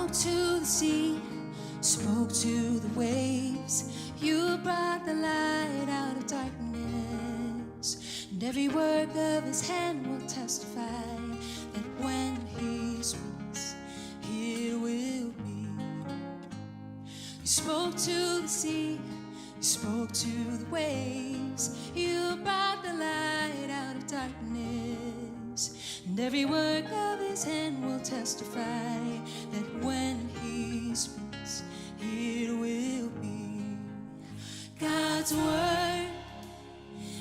spoke to the sea, spoke to the waves. You brought the light out of darkness, and every work of his hand will testify that when he speaks, it will be. You spoke to the sea, you spoke to the waves. You brought the light out of darkness, and every work of his hand will testify that when he speaks, it will be. God's word,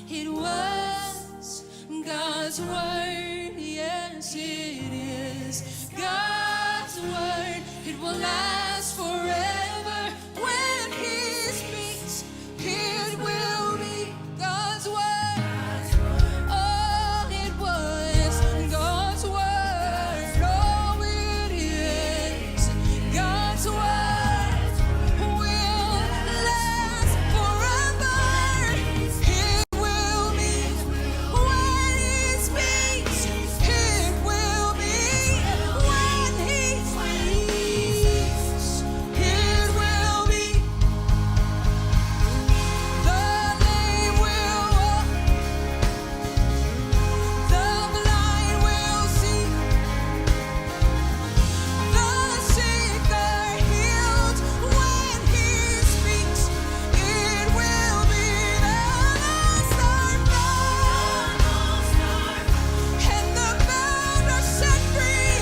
it was God's word, yes it is. God's word, it will last forever. When he speaks, it will be. God's word, oh, it was God's word, oh, it is. God's word will last forever. It will be. When he speaks, it will be. When he speaks, it will be. The lame will walk, the blind will see, the sick are healed. When he speaks, it will be. The lost are found, and the bound are set free.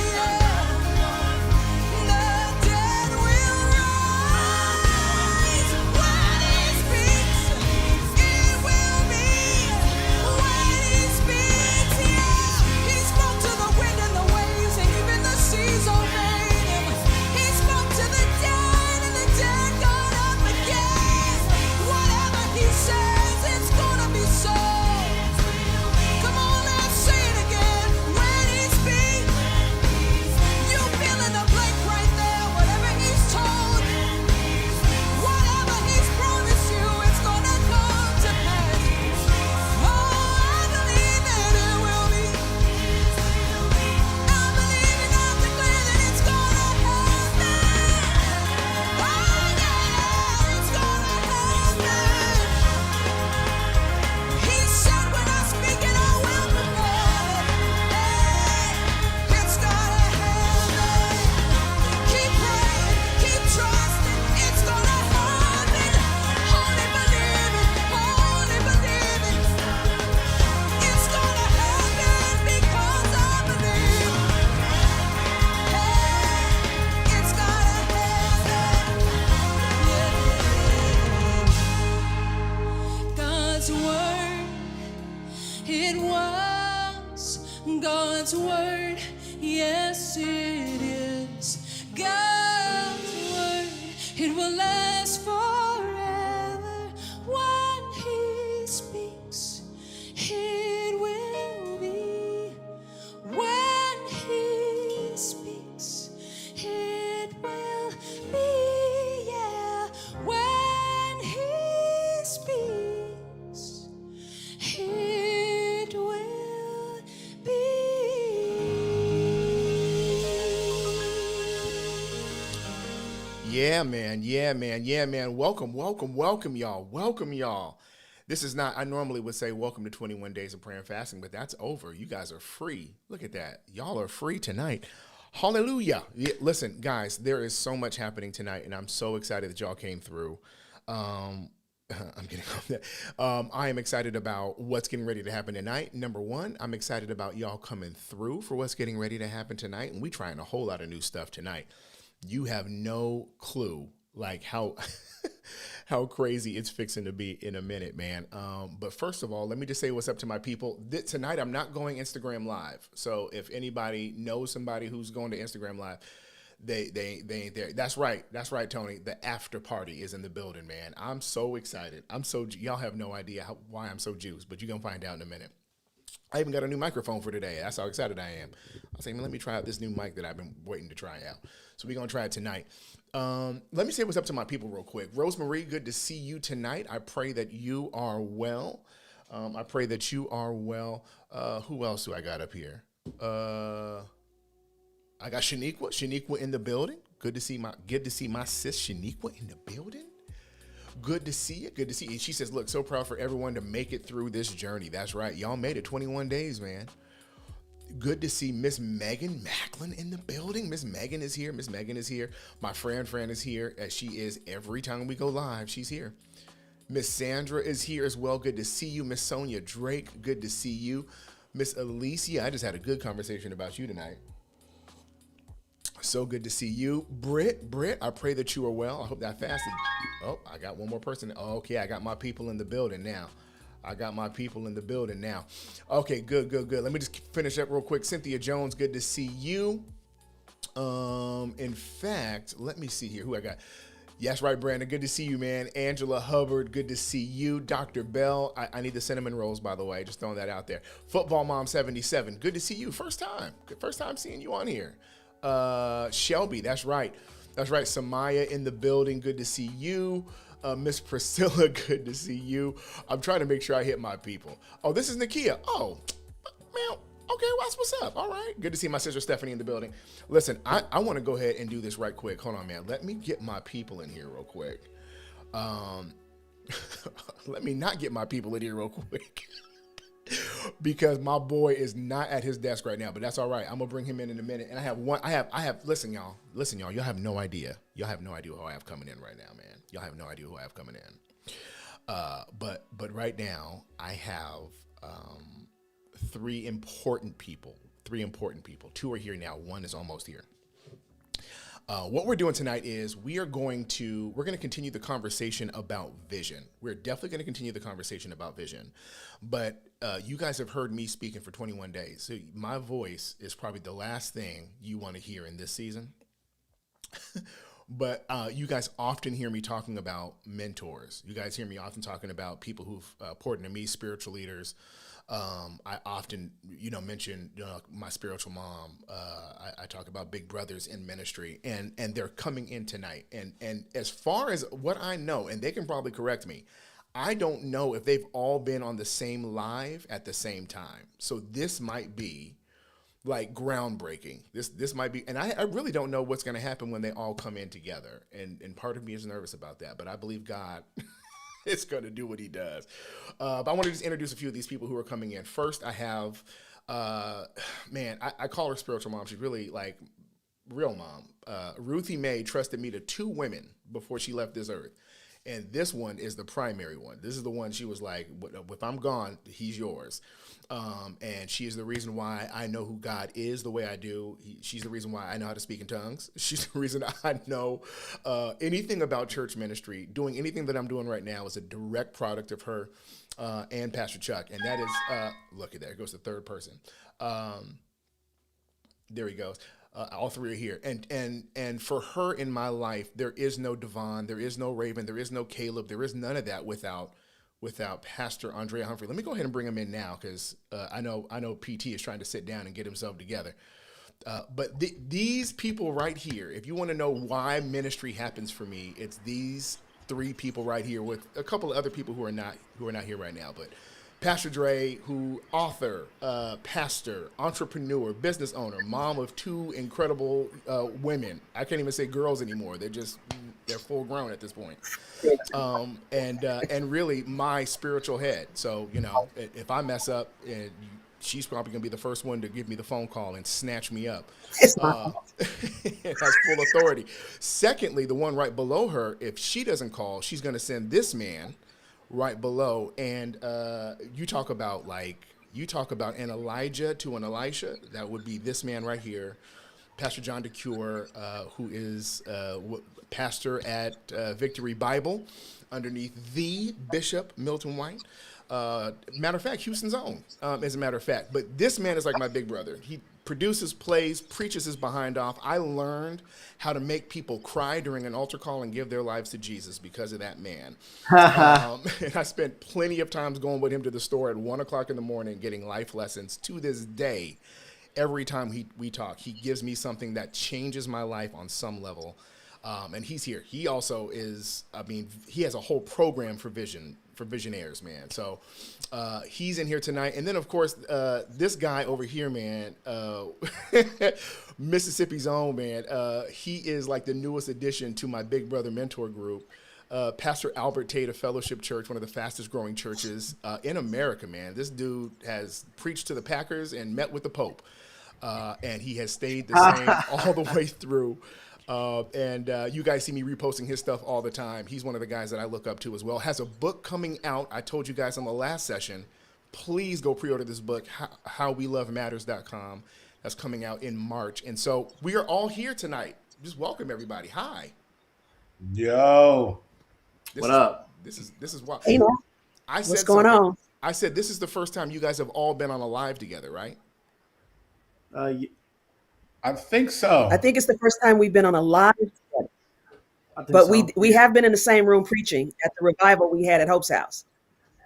The dead will rise. When he speaks, it will be. When he speaks, yeah. He spoke to the wind and the waves, and even the seas obeyed him. He spoke to the dead, and the dead got up again. Whatever he says, it's gonna be so. Come on, let's say it again. When he speaks, you fill in the blank right there. Whatever he's told, whatever he's promised you, it's gonna come to pass. Oh, I believe that it will be. I believe and I declare that it's gonna happen. Oh, yeah, it's gonna happen. He said, when I speak it, I will perform it. Hey, it's gonna happen. Keep praying, keep trusting, it's gonna happen. Only believe it, only believe it. It's gonna happen because I believe. Hey, it's gonna happen. Yeah. God's word, it was God's word, yes it is. God's word, it will last forever. When he speaks, it will be. When he speaks, it will be, yeah. When he speaks, it will be. Yeah, man. Yeah, man. Yeah, man. Welcome, welcome, welcome, y'all. Welcome, y'all. This is not, I normally would say welcome to 21 Days of Prayer and Fasting, but that's over. You guys are free. Look at that. Y'all are free tonight. Hallelujah. Yeah, listen, guys, there is so much happening tonight, and I'm so excited that y'all came through. I'm getting off that. I am excited about what's getting ready to happen tonight. Number one, I'm excited about y'all coming through for what's getting ready to happen tonight, and we trying a whole lot of new stuff tonight. You have no clue like how how crazy it's fixing to be in a minute, man. But first of all, let me just say what's up to my people. Tonight, I'm not going Instagram Live. So if anybody knows somebody who's going to Instagram Live, they ain't there. That's right, Tony. The after party is in the building, man. I'm so excited. Y'all have no idea why I'm so juiced, but you're gonna find out in a minute. I even got a new microphone for today. That's how excited I am. I was saying, let me try out this new mic that I've been waiting to try out. So we're going to try it tonight. Let me say what's up to my people real quick. Rosemary, good to see you tonight. I pray that you are well. I pray that you are well. Who else do I got up here? I got Shaniqua in the building. Good to see my sis Shaniqua in the building. Good to see you. Good to see you. And she says, look, so proud for everyone to make it through this journey. That's right. Y'all made it 21 days, man. Good to see Miss Megan Macklin in the building. Miss Megan is here. Miss Megan is here. My friend Fran is here, as she is every time we go live. She's here. Miss Sandra is here as well. Good to see you. Miss Sonia Drake, good to see you. Miss Alicia, I just had a good conversation about you tonight. So good to see you. Britt, I pray that you are well. I hope that fasted. Oh, I got one more person. Okay, I got my people in the building now. Okay, good. Let me just finish up real quick. Cynthia Jones, good to see you. In fact, let me see here who I got. Yes, right, Brandon. Good to see you, man. Angela Hubbard, good to see you. Dr. Bell, I need the cinnamon rolls, by the way. Just throwing that out there. Football Mom 77, good to see you. First time seeing you on here. Shelby, that's right. Samaya in the building, good to see you. Miss Priscilla, good to see you. I'm trying to make sure I hit my people. Oh, this is Nakia. Oh, man. Okay, what's up? All right. Good to see my sister Stephanie in the building. Listen, I want to go ahead and do this right quick. Hold on, man. Let me get my people in here real quick. Let me not get my people in here real quick. Because my boy is not at his desk right now, but that's all right. I'm gonna bring him in a minute. And listen, y'all, y'all have no idea. Y'all have no idea who I have coming in right now, man. Y'all have no idea who I have coming in. But right now I have, three important people. Two are here now. One is almost here. What we're doing tonight is we're going to continue the conversation about vision. We're definitely going to continue the conversation about vision. But you guys have heard me speaking for 21 days. So my voice is probably the last thing you want to hear in this season. But you guys often hear me talking about mentors. You guys hear me often talking about people who've poured into me, spiritual leaders. I often, mention my spiritual mom. I talk about big brothers in ministry, and they're coming in tonight. And as far as what I know, and they can probably correct me, I don't know if they've all been on the same live at the same time. So this might be like groundbreaking. This might be, and I really don't know what's going to happen when they all come in together. And part of me is nervous about that, but I believe God is going to do what he does. But I want to just introduce a few of these people who are coming in. First, I have, I call her spiritual mom. She's really like real mom. Ruthie Mae trusted me to two women before she left this earth. And this one is the primary one. This is the one she was like, if I'm gone, he's yours. And she is the reason why I know who God is the way I do. She's the reason why I know how to speak in tongues. She's the reason I know anything about church ministry. Doing anything that I'm doing right now is a direct product of her and Pastor Chuck. And that is, look at that, it goes to third person. There he goes. All three are here. And for her in my life, there is no Devon, there is no Raven, there is no Caleb, there is none of that without Pastor Andrea Humphrey. Let me go ahead and bring him in now, because I know PT is trying to sit down and get himself together. But these people right here, if you want to know why ministry happens for me, it's these three people right here, with a couple of other people who are not here right now. But Pastor Dre, who author, pastor, entrepreneur, business owner, mom of two incredible women. I can't even say girls anymore. They're full grown at this point. And really my spiritual head. So, if I mess up, she's probably gonna be the first one to give me the phone call and snatch me up. Has full authority. Secondly, the one right below her, if she doesn't call, she's gonna send this man right below. And you talk about an Elijah to an Elisha. That would be this man right here, Pastor John DeCure, who is pastor at Victory Bible underneath the Bishop Milton White. Matter of fact, Houston's own, as a matter of fact. But this man is like my big brother. He produces plays, preaches his behind off. I learned how to make people cry during an altar call and give their lives to Jesus because of that man. And I spent plenty of times going with him to the store at 1 o'clock in the morning, getting life lessons. To this day, every time we talk, he gives me something that changes my life on some level. And he's here. He also is. I mean, he has a whole program for visionaries, man. So he's in here tonight. And then, of course, this guy over here, man, Mississippi's own, man. He is like the newest addition to my Big Brother mentor group. Pastor Albert Tate of Fellowship Church, one of the fastest growing churches in America, man. This dude has preached to the Packers and met with the Pope. And he has stayed the same all the way through. And you guys see me reposting his stuff all the time. He's one of the guys that I look up to as well. Has a book coming out. I told you guys on the last session, please go pre-order this book, howwelovematters.com. That's coming out in March. And so we are all here tonight. Just welcome everybody. Hi. Yo, This What is, up? this is why Hey, man, I said what's going something. on? I said this is the first time you guys have all been on a live together, right? Y- I think so. I think it's the first time we've been on a live, together, I think but so. we have been in the same room preaching at the revival we had at Hope's house.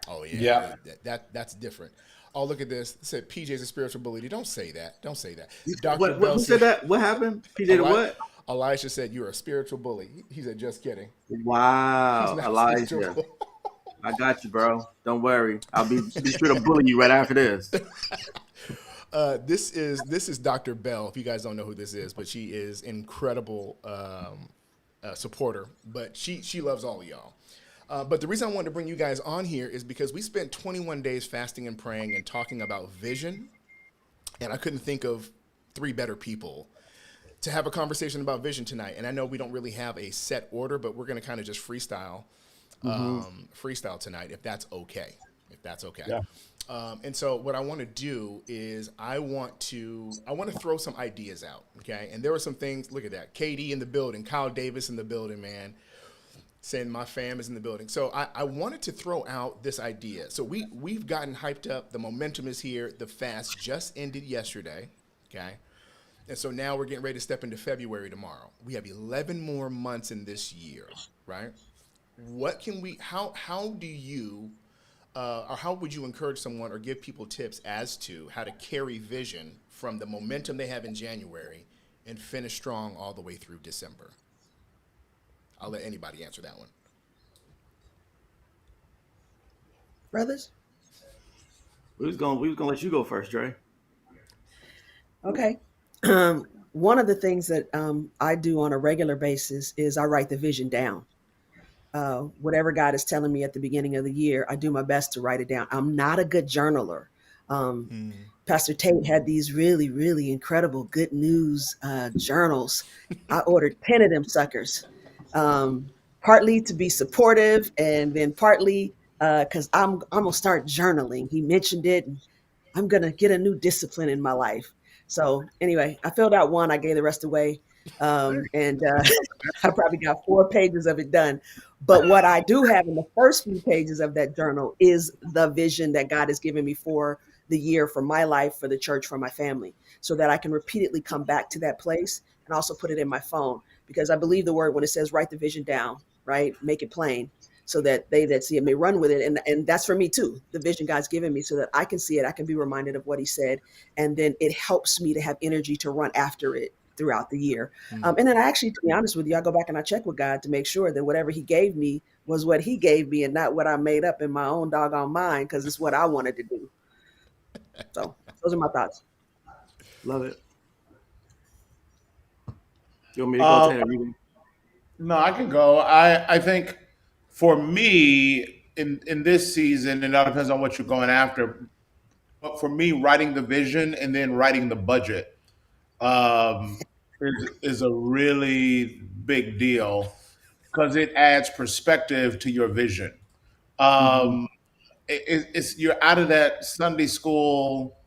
Oh yeah, Yeah. that's different. Oh, look at this. It said PJ's a spiritual bully. Don't say that. Don't say that. What, Dr. what? Bell Who said that? What happened? PJ the what? Elisha said you're a spiritual bully. He said, just kidding. He's Wow, not Elijah. spiritual. I got you, bro. Don't worry. I'll be sure to bully you right after this. This is Dr. Bell. If you guys don't know who this is, but she is incredible supporter. But she loves all of y'all. But the reason I wanted to bring you guys on here is because we spent 21 days fasting and praying and talking about vision, and I couldn't think of three better people to have a conversation about vision tonight. And I know we don't really have a set order, but we're going to kind of just freestyle tonight, if that's okay. If that's okay. Yeah. And so what I want to do is I want to throw some ideas out. Okay. And there were some things. Look at that. KD in the building. Kyle Davis in the building, man. Saying my fam is in the building. So I wanted to throw out this idea. So we've gotten hyped up. The momentum is here. The fast just ended yesterday. Okay. And so now we're getting ready to step into February tomorrow. We have 11 more months in this year, right? What can we, how do you, or how would you encourage someone or give people tips as to how to carry vision from the momentum they have in January and finish strong all the way through December? I'll let anybody answer that one. Brothers? We was gonna let you go first, Dre. Okay. One of the things that I do on a regular basis is I write the vision down. Whatever God is telling me at the beginning of the year, I do my best to write it down. I'm not a good journaler. Um, Pastor Tate had these really, really incredible good news journals. I ordered 10 of them suckers, partly to be supportive and then partly because I'm going to start journaling. He mentioned it. And I'm going to get a new discipline in my life. So anyway, I filled out one. I gave the rest away. And I probably got 4 pages of it done. But what I do have in the first few pages of that journal is the vision that God has given me for the year, for my life, for the church, for my family, so that I can repeatedly come back to that place and also put it in my phone. Because I believe the word when it says write the vision down, right? Make it plain so that they that see it may run with it. And that's for me too, the vision God's given me so that I can see it. I can be reminded of what he said. And then it helps me to have energy to run after it throughout the year. And then I actually, to be honest with you, I go back and I check with God to make sure that whatever he gave me was what he gave me and not what I made up in my own doggone mind because it's what I wanted to do. So those are my thoughts. Love it. You want me to go, Um, Tanner? no, I can go. I think for me in this season, and it all depends on what you're going after. But for me, writing the vision and then writing the budget um, is a really big deal because it adds perspective to your vision. Mm-hmm. Um, it's you're out of that Sunday school.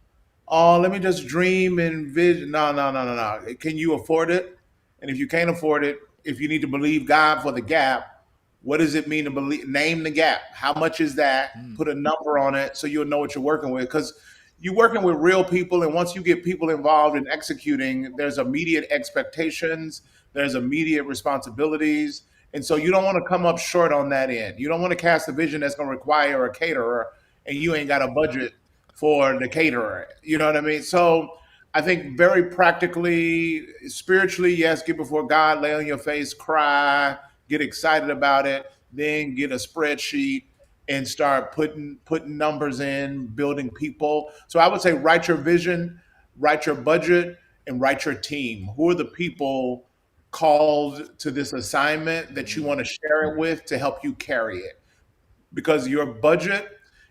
Oh, let me just dream and vision. No, no, no, no, no. Can you afford it? And if you can't afford it, if you need to believe God for the gap, what does it mean to believe? Name the gap. How much is that? Put a number on it so you'll know what you're working with. Because you're working with real people, and once you get people involved in executing, there's immediate expectations, there's immediate responsibilities, and so you don't want to come up short on that end. You don't want to cast a vision that's going to require a caterer, and you ain't got a budget for the caterer. You know what I mean? So I think very practically, spiritually, yes, get before God, lay on your face, cry, get excited about it, then get a spreadsheet and start putting numbers in, building people. So I would say write your vision, write your budget, and write your team. Who are the people called to this assignment that you want to share it with to help you carry it? Because your budget,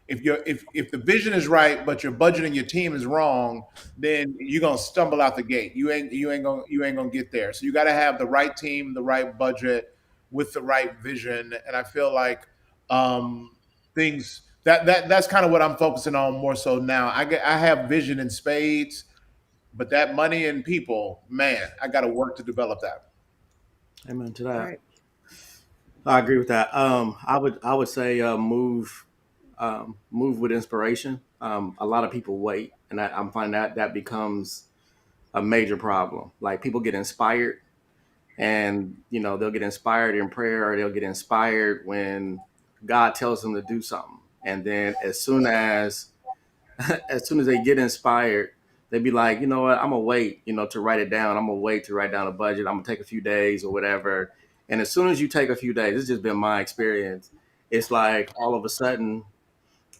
if the vision is right but your budget and your team is wrong, then you're gonna stumble out the gate. You ain't gonna get there. So you got to have the right team, the right budget, with the right vision. And I feel like things that's kind of what I'm focusing on more so now. I have vision in spades, but that money and people, man, I got to work to develop that. Amen to All that. right. I agree with that. I would say move with inspiration. A lot of people wait, and I'm finding that becomes a major problem. Like people get inspired, and they'll get inspired in prayer, or they'll get inspired when God tells them to do something, and then as soon as they get inspired, they be like, you know what, I'm gonna wait, to write it down. I'm gonna wait to write down a budget. I'm gonna take a few days or whatever. And as soon as you take a few days, it's just been my experience. It's like all of a sudden,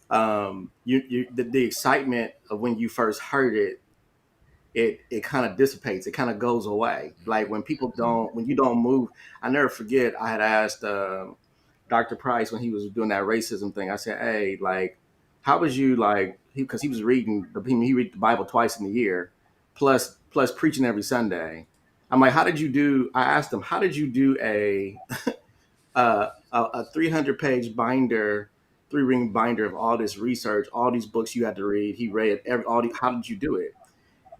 the excitement of when you first heard it, it kind of dissipates. It kind of goes away. Like when you don't move. I never forget. I had asked Dr. Price when he was doing that racism thing. I said, "Hey, like, how was you like?" Because he was reading he read the Bible twice in the year, plus preaching every Sunday. I'm like, "How did you do?" I asked him, "How did you do a 300-page binder, 3-ring binder of all this research, all these books you had to read?" He read How did you do it?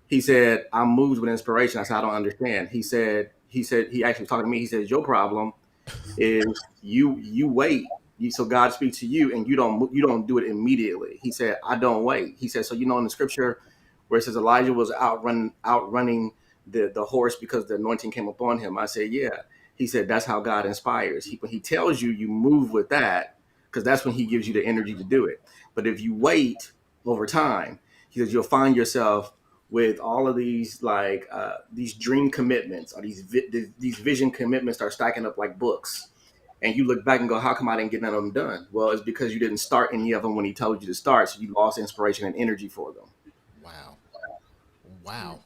He said, "I'm moved with inspiration." I said, "I don't understand." He actually was talking to me. He said, "Your problem is you wait. So God speaks to you, and you don't do it immediately." He said, "I don't wait." He said, "So in the scripture where it says Elijah was outrunning the horse because the anointing came upon him." I said, "Yeah." He said, "That's how God inspires. When He tells you, you move with that, because that's when He gives you the energy to do it. But if you wait over time," he says, "you'll find yourself with all of these these dream commitments, or these vision commitments start stacking up like books, and you look back and go, how come I didn't get none of them done?" Well, it's because you didn't start any of them when He told you to start, so you lost inspiration and energy for them. Wow. Wow.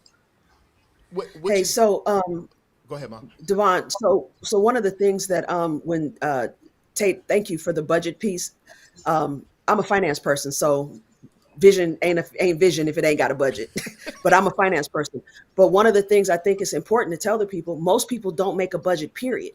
What Hey, you so go ahead, Mom. Devon, so one of the things that when Tate, thank you for the budget piece. I'm a finance person, so vision ain't vision if it ain't got a budget. But I'm a finance person. But one of the things I think is important to tell the people, most people don't make a budget, period.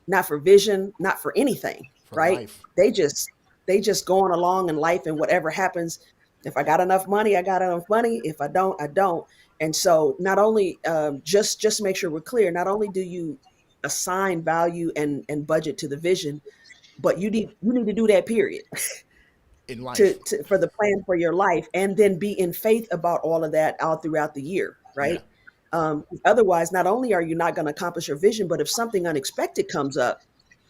Not for vision, not for anything, For right? life. They just they just going along in life, and whatever happens, if I got enough money, I got enough money. If I don't, I don't. And so not only just make sure we're clear, not only do you assign value and budget to the vision, but you need to do that, period. In to, life. to for the plan for your life, and then be in faith about all of that all throughout the year, Yeah. right? Otherwise, not only are you not going to accomplish your vision, but if something unexpected comes up,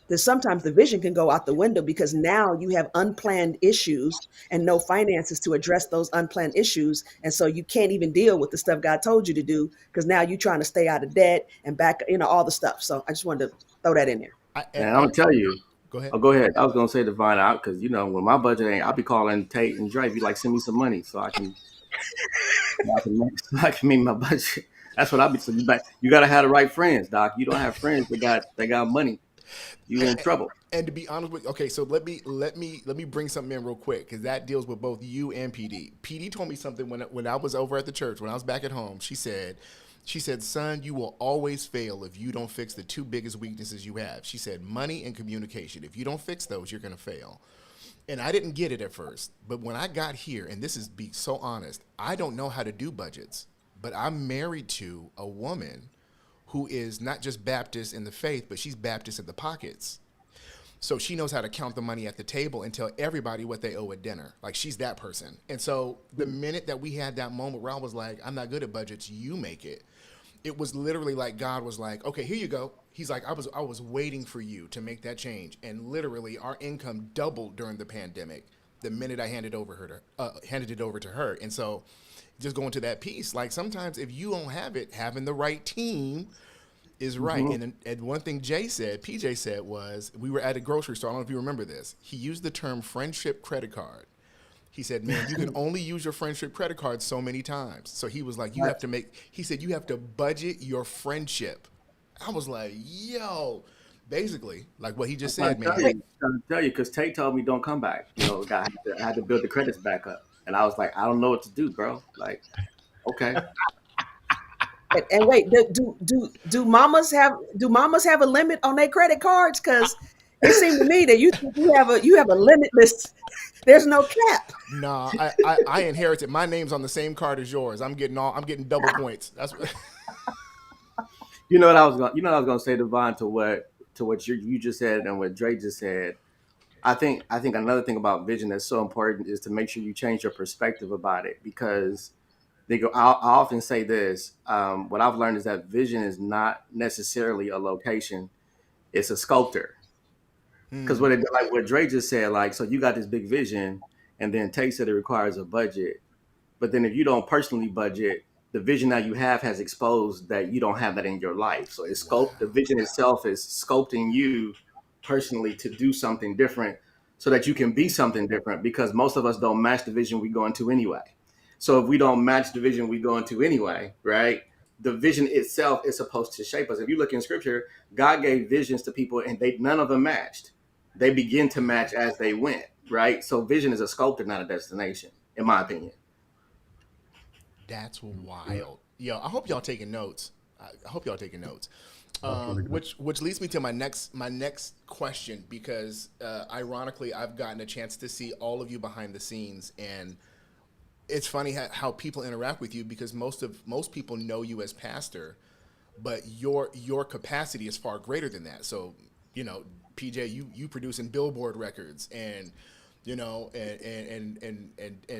then sometimes the vision can go out the window, because now you have unplanned issues and no finances to address those unplanned issues. And so you can't even deal with the stuff God told you to do, because now you're trying to stay out of debt and back, all the stuff. So I just wanted to throw that in there. I, And I'm I, gonna tell you. go ahead. Oh, go ahead. I was gonna say Divine out, because when my budget ain't, I'll be calling Tate and Dre. Be like, send me some money so I can meet my budget. That's what I'll be. So you gotta have the right friends, Doc. You don't have friends that got money, you in trouble. And to be honest with you, okay, so let me bring something in real quick, because that deals with both you and PD. PD told me something when I was over at the church, when I was back at home. She said, "Son, you will always fail if you don't fix the two biggest weaknesses you have." She said, "Money and communication. If you don't fix those, you're gonna fail." And I didn't get it at first, but when I got here, and this is be so honest, I don't know how to do budgets, but I'm married to a woman who is not just Baptist in the faith, but she's Baptist in the pockets. So she knows how to count the money at the table and tell everybody what they owe at dinner. Like, she's that person. And so the minute that we had that moment where I was like, "I'm not good at budgets, you make it." It was literally like God was like, "Okay, here you go." He's like, I was waiting for you to make that change. And literally our income doubled during the pandemic the minute I handed it over to her. And so just going to that piece. Like sometimes if you don't have it, having the right team is right. Mm-hmm. And one thing PJ said was, we were at a grocery store. I don't know if you remember this. He used the term friendship credit card. He said, man, you can only use your friendship credit card so many times. So he was like, he said, you have to budget your friendship. I was like, yo, basically, like what he just said, man. I'm trying to tell you, because Tate told me don't come back. I had to build the credits back up. And I was like, I don't know what to do, bro. Like, okay. And wait, do mamas have a limit on their credit cards? Because it seemed to me that you have a limitless. There's no cap. Nah, I inherited. My name's on the same card as yours. I'm getting double points. That's what. You know what I was gonna say, Devon, to what you just said and what Dre just said. I think another thing about vision that's so important is to make sure you change your perspective about it, because I often say this. What I've learned is that vision is not necessarily a location; it's a sculptor. Because like what Dre just said, like, so you got this big vision, and then Tate said it requires a budget. But then if you don't personally budget, the vision that you have has exposed that you don't have that in your life. So the vision itself is sculpting you personally to do something different so that you can be something different, because most of us don't match the vision we go into anyway. So if we don't match the vision we go into anyway, right? The vision itself is supposed to shape us. If you look in scripture, God gave visions to people and none of them matched. They begin to match as they went, right? So vision is a sculptor, not a destination, in my opinion. That's wild. Yo, I hope y'all taking notes. Which leads me to my next question, because ironically, I've gotten a chance to see all of you behind the scenes, and it's funny how people interact with you, because most people know you as pastor, but your capacity is far greater than that. So, PJ, you producing Billboard records, and and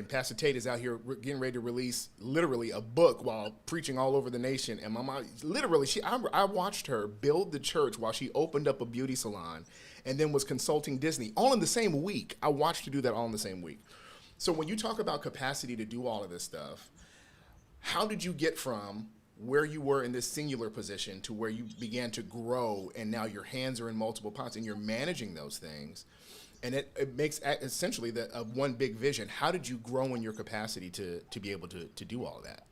Pastor Tate is out here getting ready to release literally a book while preaching all over the nation. And my mom, literally, I watched her build the church while she opened up a beauty salon, and then was consulting Disney all in the same week. I watched her do that all in the same week. So when you talk about capacity to do all of this stuff, how did you get from where you were in this singular position to where you began to grow, and now your hands are in multiple pots and you're managing those things, and it makes essentially one big vision? How did you grow in your capacity to be able to do all of that?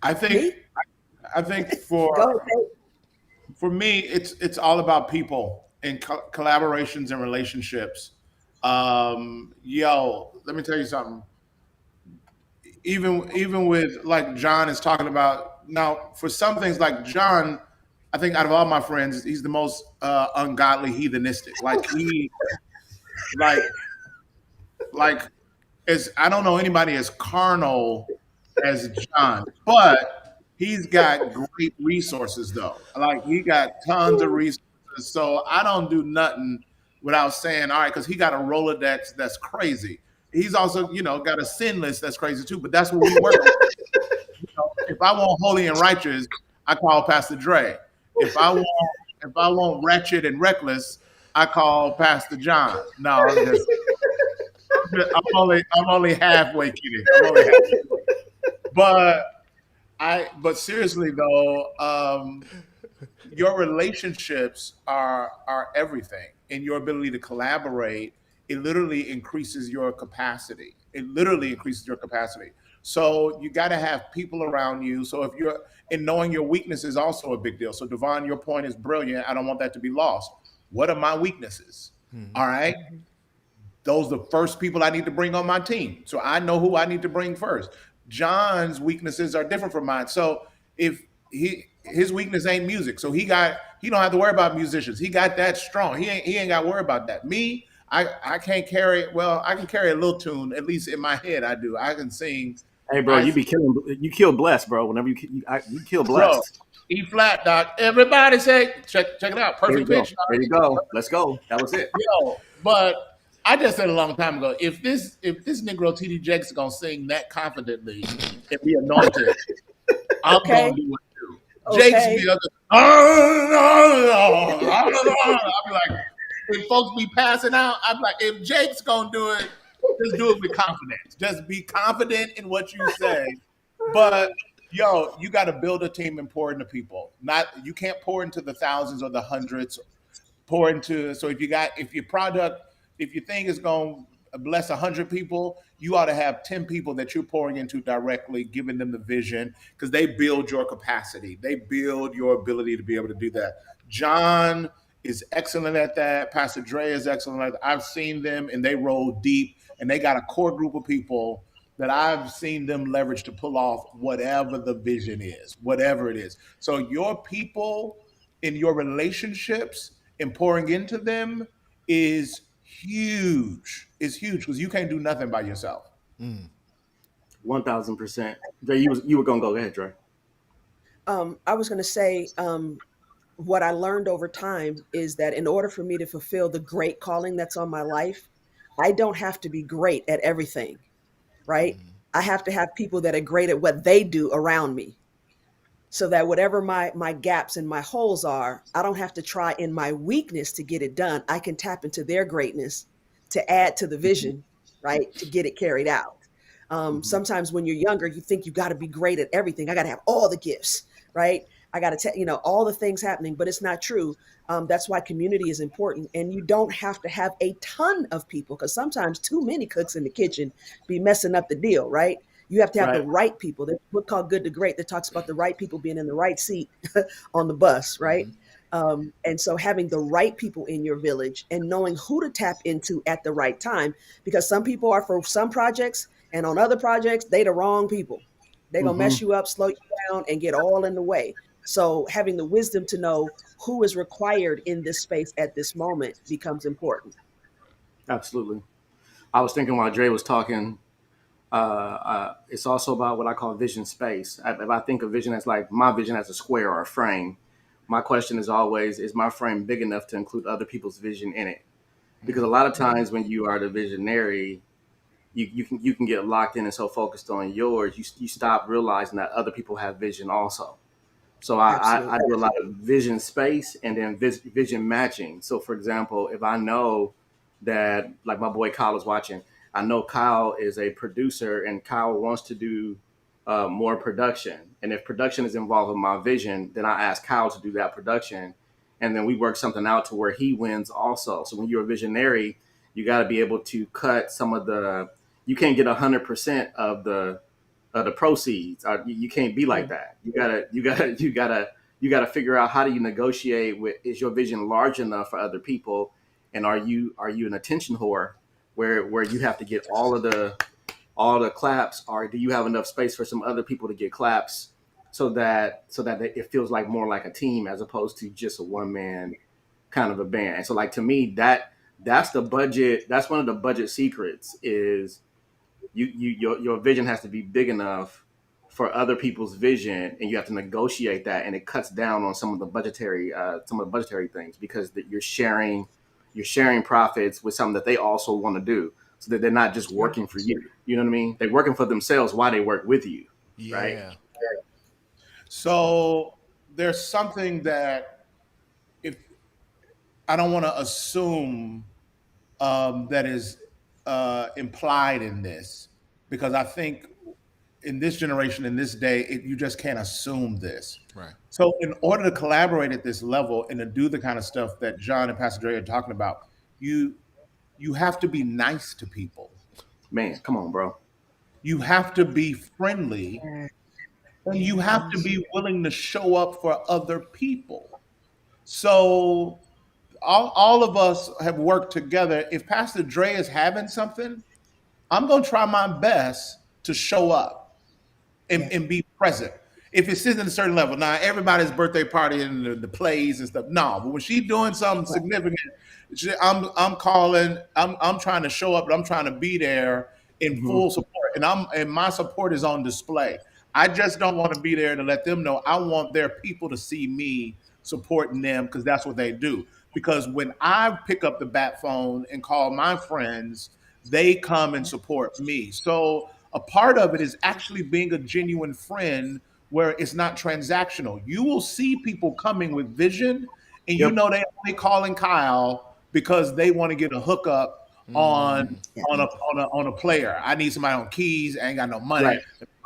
I think for me, it's all about people and collaborations and relationships. Let me tell you something. Even with, like, John is talking about now, for some things, like John, I think out of all my friends, he's the most ungodly, heathenistic. Like as I don't know anybody as carnal as John, but he's got great resources though. Like, he got tons of resources. So I don't do nothing without saying, all right, because he got a Rolodex that's crazy. He's also, got a sin list that's crazy too. But that's what we work on. If I want holy and righteous, I call Pastor Dre. If I want wretched and reckless, I call Pastor John. No, I'm only halfway kidding. But seriously though, your relationships are everything, and your ability to collaborate, it literally increases your capacity. So you got to have people around you. So and knowing your weakness is also a big deal. So Devon, your point is brilliant. I don't want that to be lost. What are my weaknesses? All right. Those are the first people I need to bring on my team. So I know who I need to bring first. John's weaknesses are different from mine. So if his weakness ain't music, so he don't have to worry about musicians. He got that strong. He ain't got to worry about that. Me, I can't carry. Well, I can carry a little tune, at least in my head. I do. I can sing. Hey, bro, you kill Blessed, bro. Whenever you kill Blessed. Bro, E flat, doc. Everybody say, check it out. Perfect pitch. There you go. Let's go. That was it. But I just said a long time ago, if this Negro TD Jakes is gonna sing that confidently and be anointed, I'm gonna do it too. Okay. Jakes be I'll be like, when folks be passing out, I'm like, if Jake's gonna do it, just do it with confidence. Just be confident in what you say. But yo, you got to build a team and pour into people. Not you can't pour into the thousands or the hundreds. Pour into so if your product, if your thing is going to bless 100 people, you ought to have 10 people that you're pouring into directly, giving them the vision because they build your capacity. They build your ability to be able to do that. John is excellent at that. Pastor Dre is excellent at that. I've seen them and they roll deep and they got a core group of people that I've seen them leverage to pull off whatever the vision is, whatever it is. So your people in your relationships and pouring into them is huge. Is huge because you can't do nothing by yourself. 1000%. Dre, you were gonna go. Go ahead, Dre. I was going to say, what I learned over time is that in order for me to fulfill the great calling that's on my life, I don't have to be great at everything, right? I have to have people that are great at what they do around me, so that whatever my gaps and my holes are, I don't have to try in my weakness to get it done. I can tap into their greatness to add to the vision, right? To get it carried out. Sometimes when you're younger, you think you got to be great at everything. I got to have all the gifts, right? I got to, all the things happening, but it's not true. That's why community is important. And you don't have to have a ton of people because sometimes too many cooks in the kitchen be messing up the deal, right? You have to have the Right. right people. There's a book called Good to Great that talks about the right people being in the right seat on the bus, right? And so having the right people in your village and knowing who to tap into at the right time, because some people are for some projects and on other projects, they the wrong people. They're gonna mess Hmm. you up, slow you down, and get all in the way. So having the wisdom to know who is required in this space at this moment becomes important. Absolutely. I was thinking while Dre was talking, it's also about what I call vision space. If I think of vision as like my vision as a square or a frame, my question is always, is my frame big enough to include other people's vision in it? Because a lot of times when you are the visionary, you can get locked in and so focused on yours, you stop realizing that other people have vision also. So I Absolutely. do a lot of vision space and then vision matching. So for example, if I know that like my boy Kyle is watching, I know Kyle is a producer and Kyle wants to do more production. And if production is involved in my vision, then I ask Kyle to do that production. And then we work something out to where he wins also. So when you're a visionary, you got to be able to cut some of you can't get 100% of the proceeds. You can't be like that. You gotta figure out how do you negotiate with, is your vision large enough for other people? And are you an attention whore where you have to get all the claps, or do you have enough space for some other people to get claps so that it feels like more like a team as opposed to just a one man kind of a band. And so like to me that's the budget. That's one of the budget secrets is your vision has to be big enough for other people's vision, and you have to negotiate that, and it cuts down on some of the budgetary things because you're sharing profits with something that they also want to do, so that they're not just working for you. You know what I mean? They're working for themselves while they work with you, right? Yeah. So there's something that if I don't want to assume that is implied in this, because I think in this generation, in this day, you just can't assume this. Right. So, in order to collaborate at this level and to do the kind of stuff that John and Pastor Dre are talking about, you you have to be nice to people. Man, come on, bro. You have to be friendly, and you have to be willing to show up for other people. So, all of us have worked together. If Pastor Dre is having something, I'm going to try my best to show up Yeah. and be present. If it sits at a certain level, now everybody's birthday party and the plays and stuff. No, but when she's doing something Right. significant, I'm calling. I'm trying to show up, but I'm trying to be there in Hmm. full support, and my support is on display. I just don't want to be there to let them know. I want their people to see me supporting them because that's what they do. Because when I pick up the bat phone and call my friends, they come and support me. So a part of it is actually being a genuine friend where it's not transactional. You will see people coming with vision, and you Yep. know they only calling Kyle because they want to get a hookup on Yeah. on a player. I need somebody on keys. I ain't got no money. Right.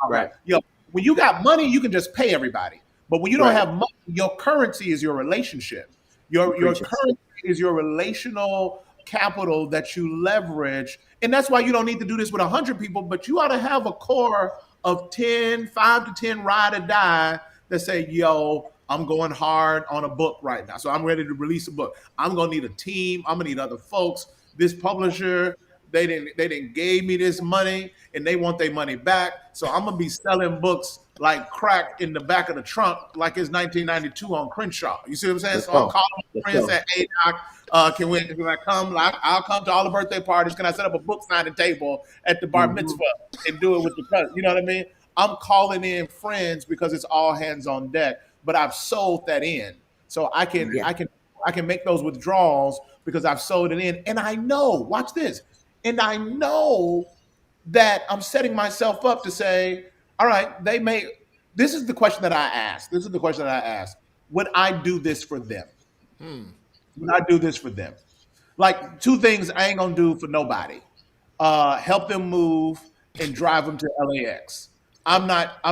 Right. Yo, when you got money, you can just pay everybody. But when you don't Right. have money, your currency is your relationship. You Your preaching. currency is your relational capital that you leverage, and that's why you don't need to do this with 100 people. But you ought to have a core of 10, 5 to 10 ride or die that say, "Yo, I'm going hard on a book right now, so I'm ready to release a book. I'm gonna need a team. I'm gonna need other folks. This publisher, they didn't gave me this money and they want their money back. So I'm gonna be selling books like crack in the back of the trunk, like it's 1992 on Crenshaw. You see what I'm saying? Let's So I'm go. calling my Let's friends go. saying, "Hey Doc, can I come? Like, I'll come to all the birthday parties. Can I set up a book signing table at the bar Hmm. mitzvah and do it with the cousin?" You know what I mean? I'm calling in friends because it's all hands on deck. But I've sold that in, so I can Yeah. I can I can make those withdrawals because I've sold it in, and I know. Watch this, and I know that I'm setting myself up to say, all right, they may. This is the question that I ask. This is the question that I ask. Would I do this for them? Would I do this for them? Like two things I ain't gonna do for nobody. Help them move and drive them to LAX. I'm not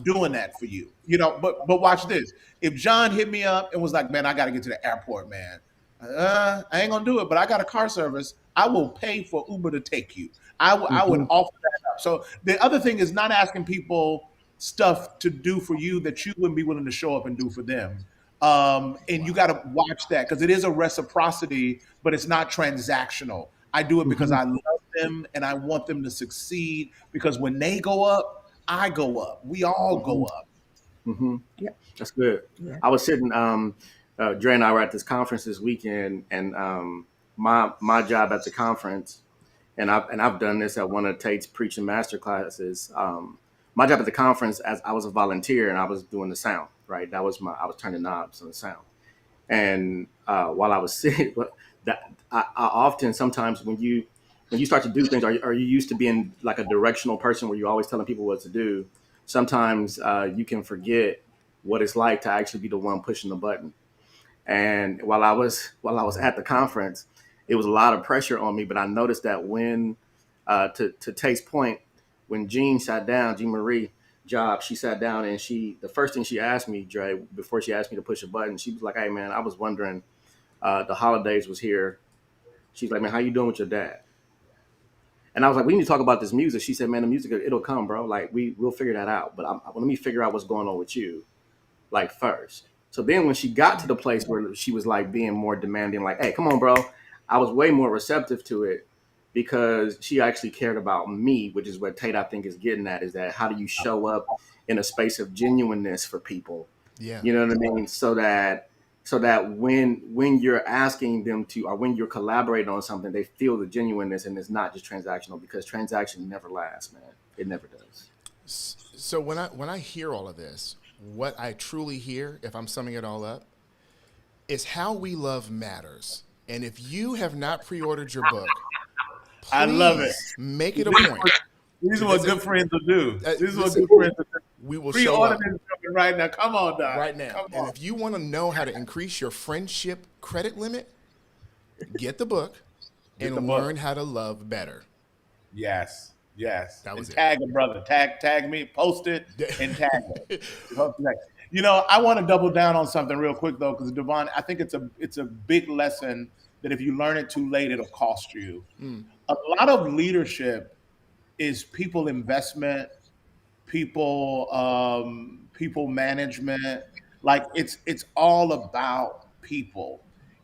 doing that for you. You know, but watch this. If John hit me up and was like, "Man, I got to get to the airport, man. I ain't gonna do it, but I got a car service. I will pay for Uber to take you. I would Hmm. offer that up." So the other thing is not asking people stuff to do for you that you wouldn't be willing to show up and do for them. And you got to watch that because it is a reciprocity, but it's not transactional. I do it because Hmm. I love them and I want them to succeed because when they go up, I go up. We all Hmm. go up. Hmm. Yeah. That's good. Yeah. I was sitting. Dre and I were at this conference this weekend, and my job at the conference, and I've done this at one of Tate's preaching master classes. My job at the conference, as I was a volunteer, and I was doing the sound. Right, I was turning knobs on the sound. And while I was sitting, that I often sometimes when you start to do things, are you used to being like a directional person where you're always telling people what to do? Sometimes you can forget what it's like to actually be the one pushing the button. And while I was at the conference, it was a lot of pressure on me. But I noticed that when to Tate's point, when Jean Marie job, she sat down and the first thing she asked me, Dre, before she asked me to push a button, she was like, "Hey man, I was wondering, the holidays was here." She's like, "Man, how you doing with your dad?" And I was like, "We need to talk about this music." She said, "Man, the music, it'll come, bro. Like we'll figure that out. But let me figure out what's going on with you, like first." So then when she got to the place where she was like being more demanding, like, "Hey, come on, bro," I was way more receptive to it because she actually cared about me, which is what Tate I think is getting at, is that how do you show up in a space of genuineness for people? Yeah. You know what I mean? So that when you're asking them to, or when you're collaborating on something, they feel the genuineness and it's not just transactional, because transaction never lasts, man. It never does. So when I hear all of this, what I truly hear, if I'm summing it all up, is how we love matters. And if you have not pre-ordered your book, I love it. please make it a point These to are what visit. good friends will do. These are what Listen, good friends will do. we will show Pre-order up this joint right now. Come on, Doc. right now. Come And on. if you want to know how to increase your friendship credit limit, get the book Get the and book. learn how to love better. Yes, yes. That And was it. tag a brother. Tag me. Post it and tag it. Post it. You know, I want to double down on something real quick though, because Devon, I think it's a big lesson that if you learn it too late, it'll cost you. A lot of leadership is people investment, people management. Like it's all about people.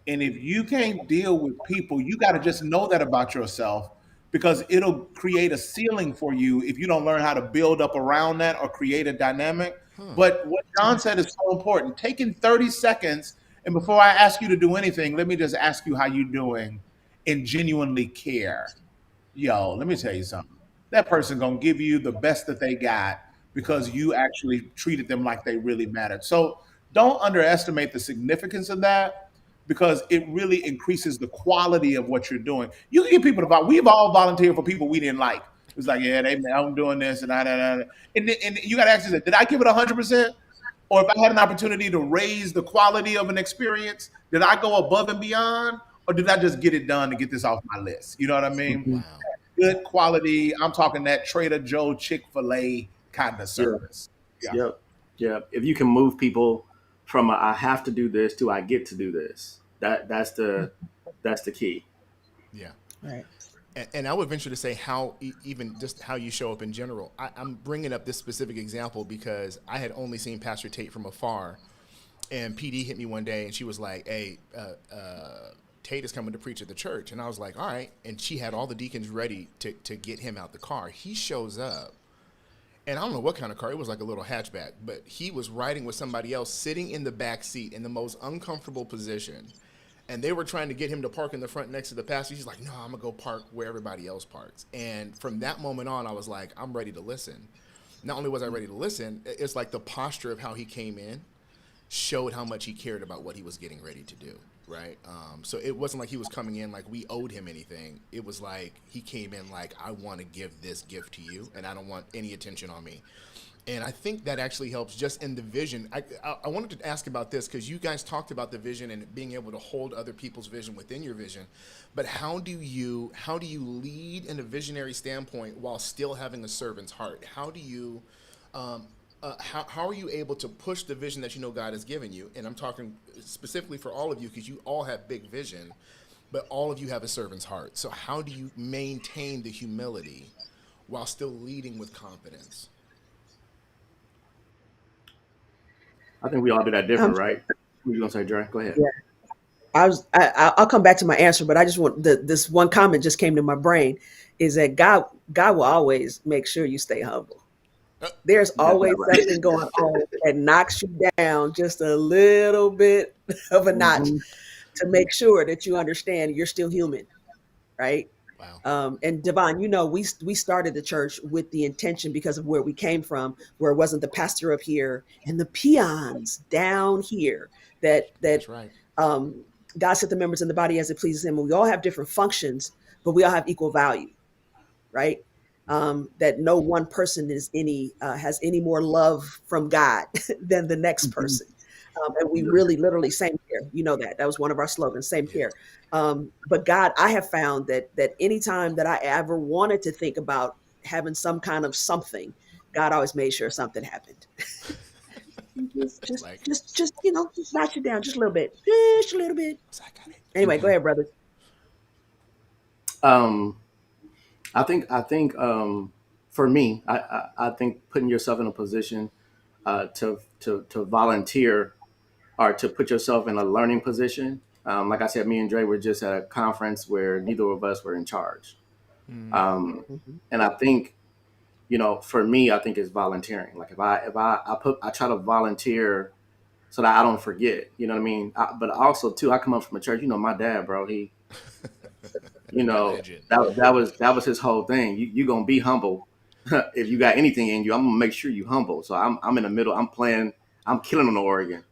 And if you can't deal with people, you got to just know that about yourself because it'll create a ceiling for you if you don't learn how to build up around that or create a dynamic. But what John said is so important. Taking 30 seconds, and before I ask you to do anything, let me just ask you how you're doing and genuinely care. Yo, let me tell you something. That person gonna give you the best that they got because you actually treated them like they really mattered. So don't underestimate the significance of that because it really increases the quality of what you're doing. You can get people to volunteer. We've all volunteered for people we didn't like. It's like, yeah, I'm doing this and and you got to ask yourself, did I give it 100%? Or if I had an opportunity to raise the quality of an experience, did I go above and beyond? or did I just get it done to get this off my list? You know what I mean? Mhm. Wow. Good quality. I'm talking that Trader Joe, Chick-fil-A kind of Yeah. service. Yeah. Yep. Yep. If you can move people from a, I have to do this to I get to do this, that's the key. Yeah. Right. And I would venture to say how even just how you show up in general. I'm bringing up this specific example because I had only seen Pastor Tate from afar, and PD hit me one day and she was like, "Hey, Tate is coming to preach at the church," and I was like, "All right." And she had all the deacons ready to get him out the car. He shows up, and I don't know what kind of car. It was like a little hatchback, but he was riding with somebody else, sitting in the back seat in the most uncomfortable position. And they were trying to get him to park in the front next to the pastor. He's like, "No, I'm gonna go park where everybody else parks." And from that moment on, I was like, "I'm ready to listen." Not only was I ready to listen, it's like the posture of how he came in showed how much he cared about what he was getting ready to do, right? So it wasn't like he was coming in like we owed him anything. It was like he came in like, "I want to give this gift to you, and I don't want any attention on me." And I think that actually helps just in the vision. I wanted to ask about this because you guys talked about the vision and being able to hold other people's vision within your vision. But how do you lead in a visionary standpoint while still having a servant's heart? How are you able to push the vision that you know God has given you? And I'm talking specifically for all of you because you all have big vision, but all of you have a servant's heart. So how do you maintain the humility while still leading with confidence? I think we all do that Um, different, right? What you gonna say, Dre? Go ahead. yeah, I'll come back to my answer, but I just want this one comment just came to my brain is that God will always make sure you stay humble. There's That's always not right. something going on that knocks you down just a little bit of a notch Hmm. to make sure that you understand you're still human, right? Wow. And Devon, we started the church with the intention because of where we came from, where it wasn't the pastor up here and the peons down here. That That's right. um, God set the members in the body as it pleases Him, and we all have different functions, but we all have equal value, right? That no one person is any has any more love from God than the next Hmm. person. And we really literally same care. You know that was one of our slogans, same Yeah. care. But God, I have found that anytime that I ever wanted to think about having some kind of something, God always made sure something happened. just, just, Like, just, just notch it down just a little bit, just a little bit. I got it. Anyway, go ahead, brother. Um, I think for me, I think putting yourself in a position to volunteer or to put yourself in a learning position. Like I said, me and Dre were just at a conference where neither of us were in charge. Mm, Um, Mhm. and I think, for me, I think it's volunteering. Like if I try to volunteer so that I don't forget, you know what I mean? But also too, I come up from a church, my dad, bro, you I know, imagine. that was his whole thing. You gonna be humble. If you got anything in you, I'm gonna make sure you humble. So I'm in the middle, I'm playing, I'm killing on the organ,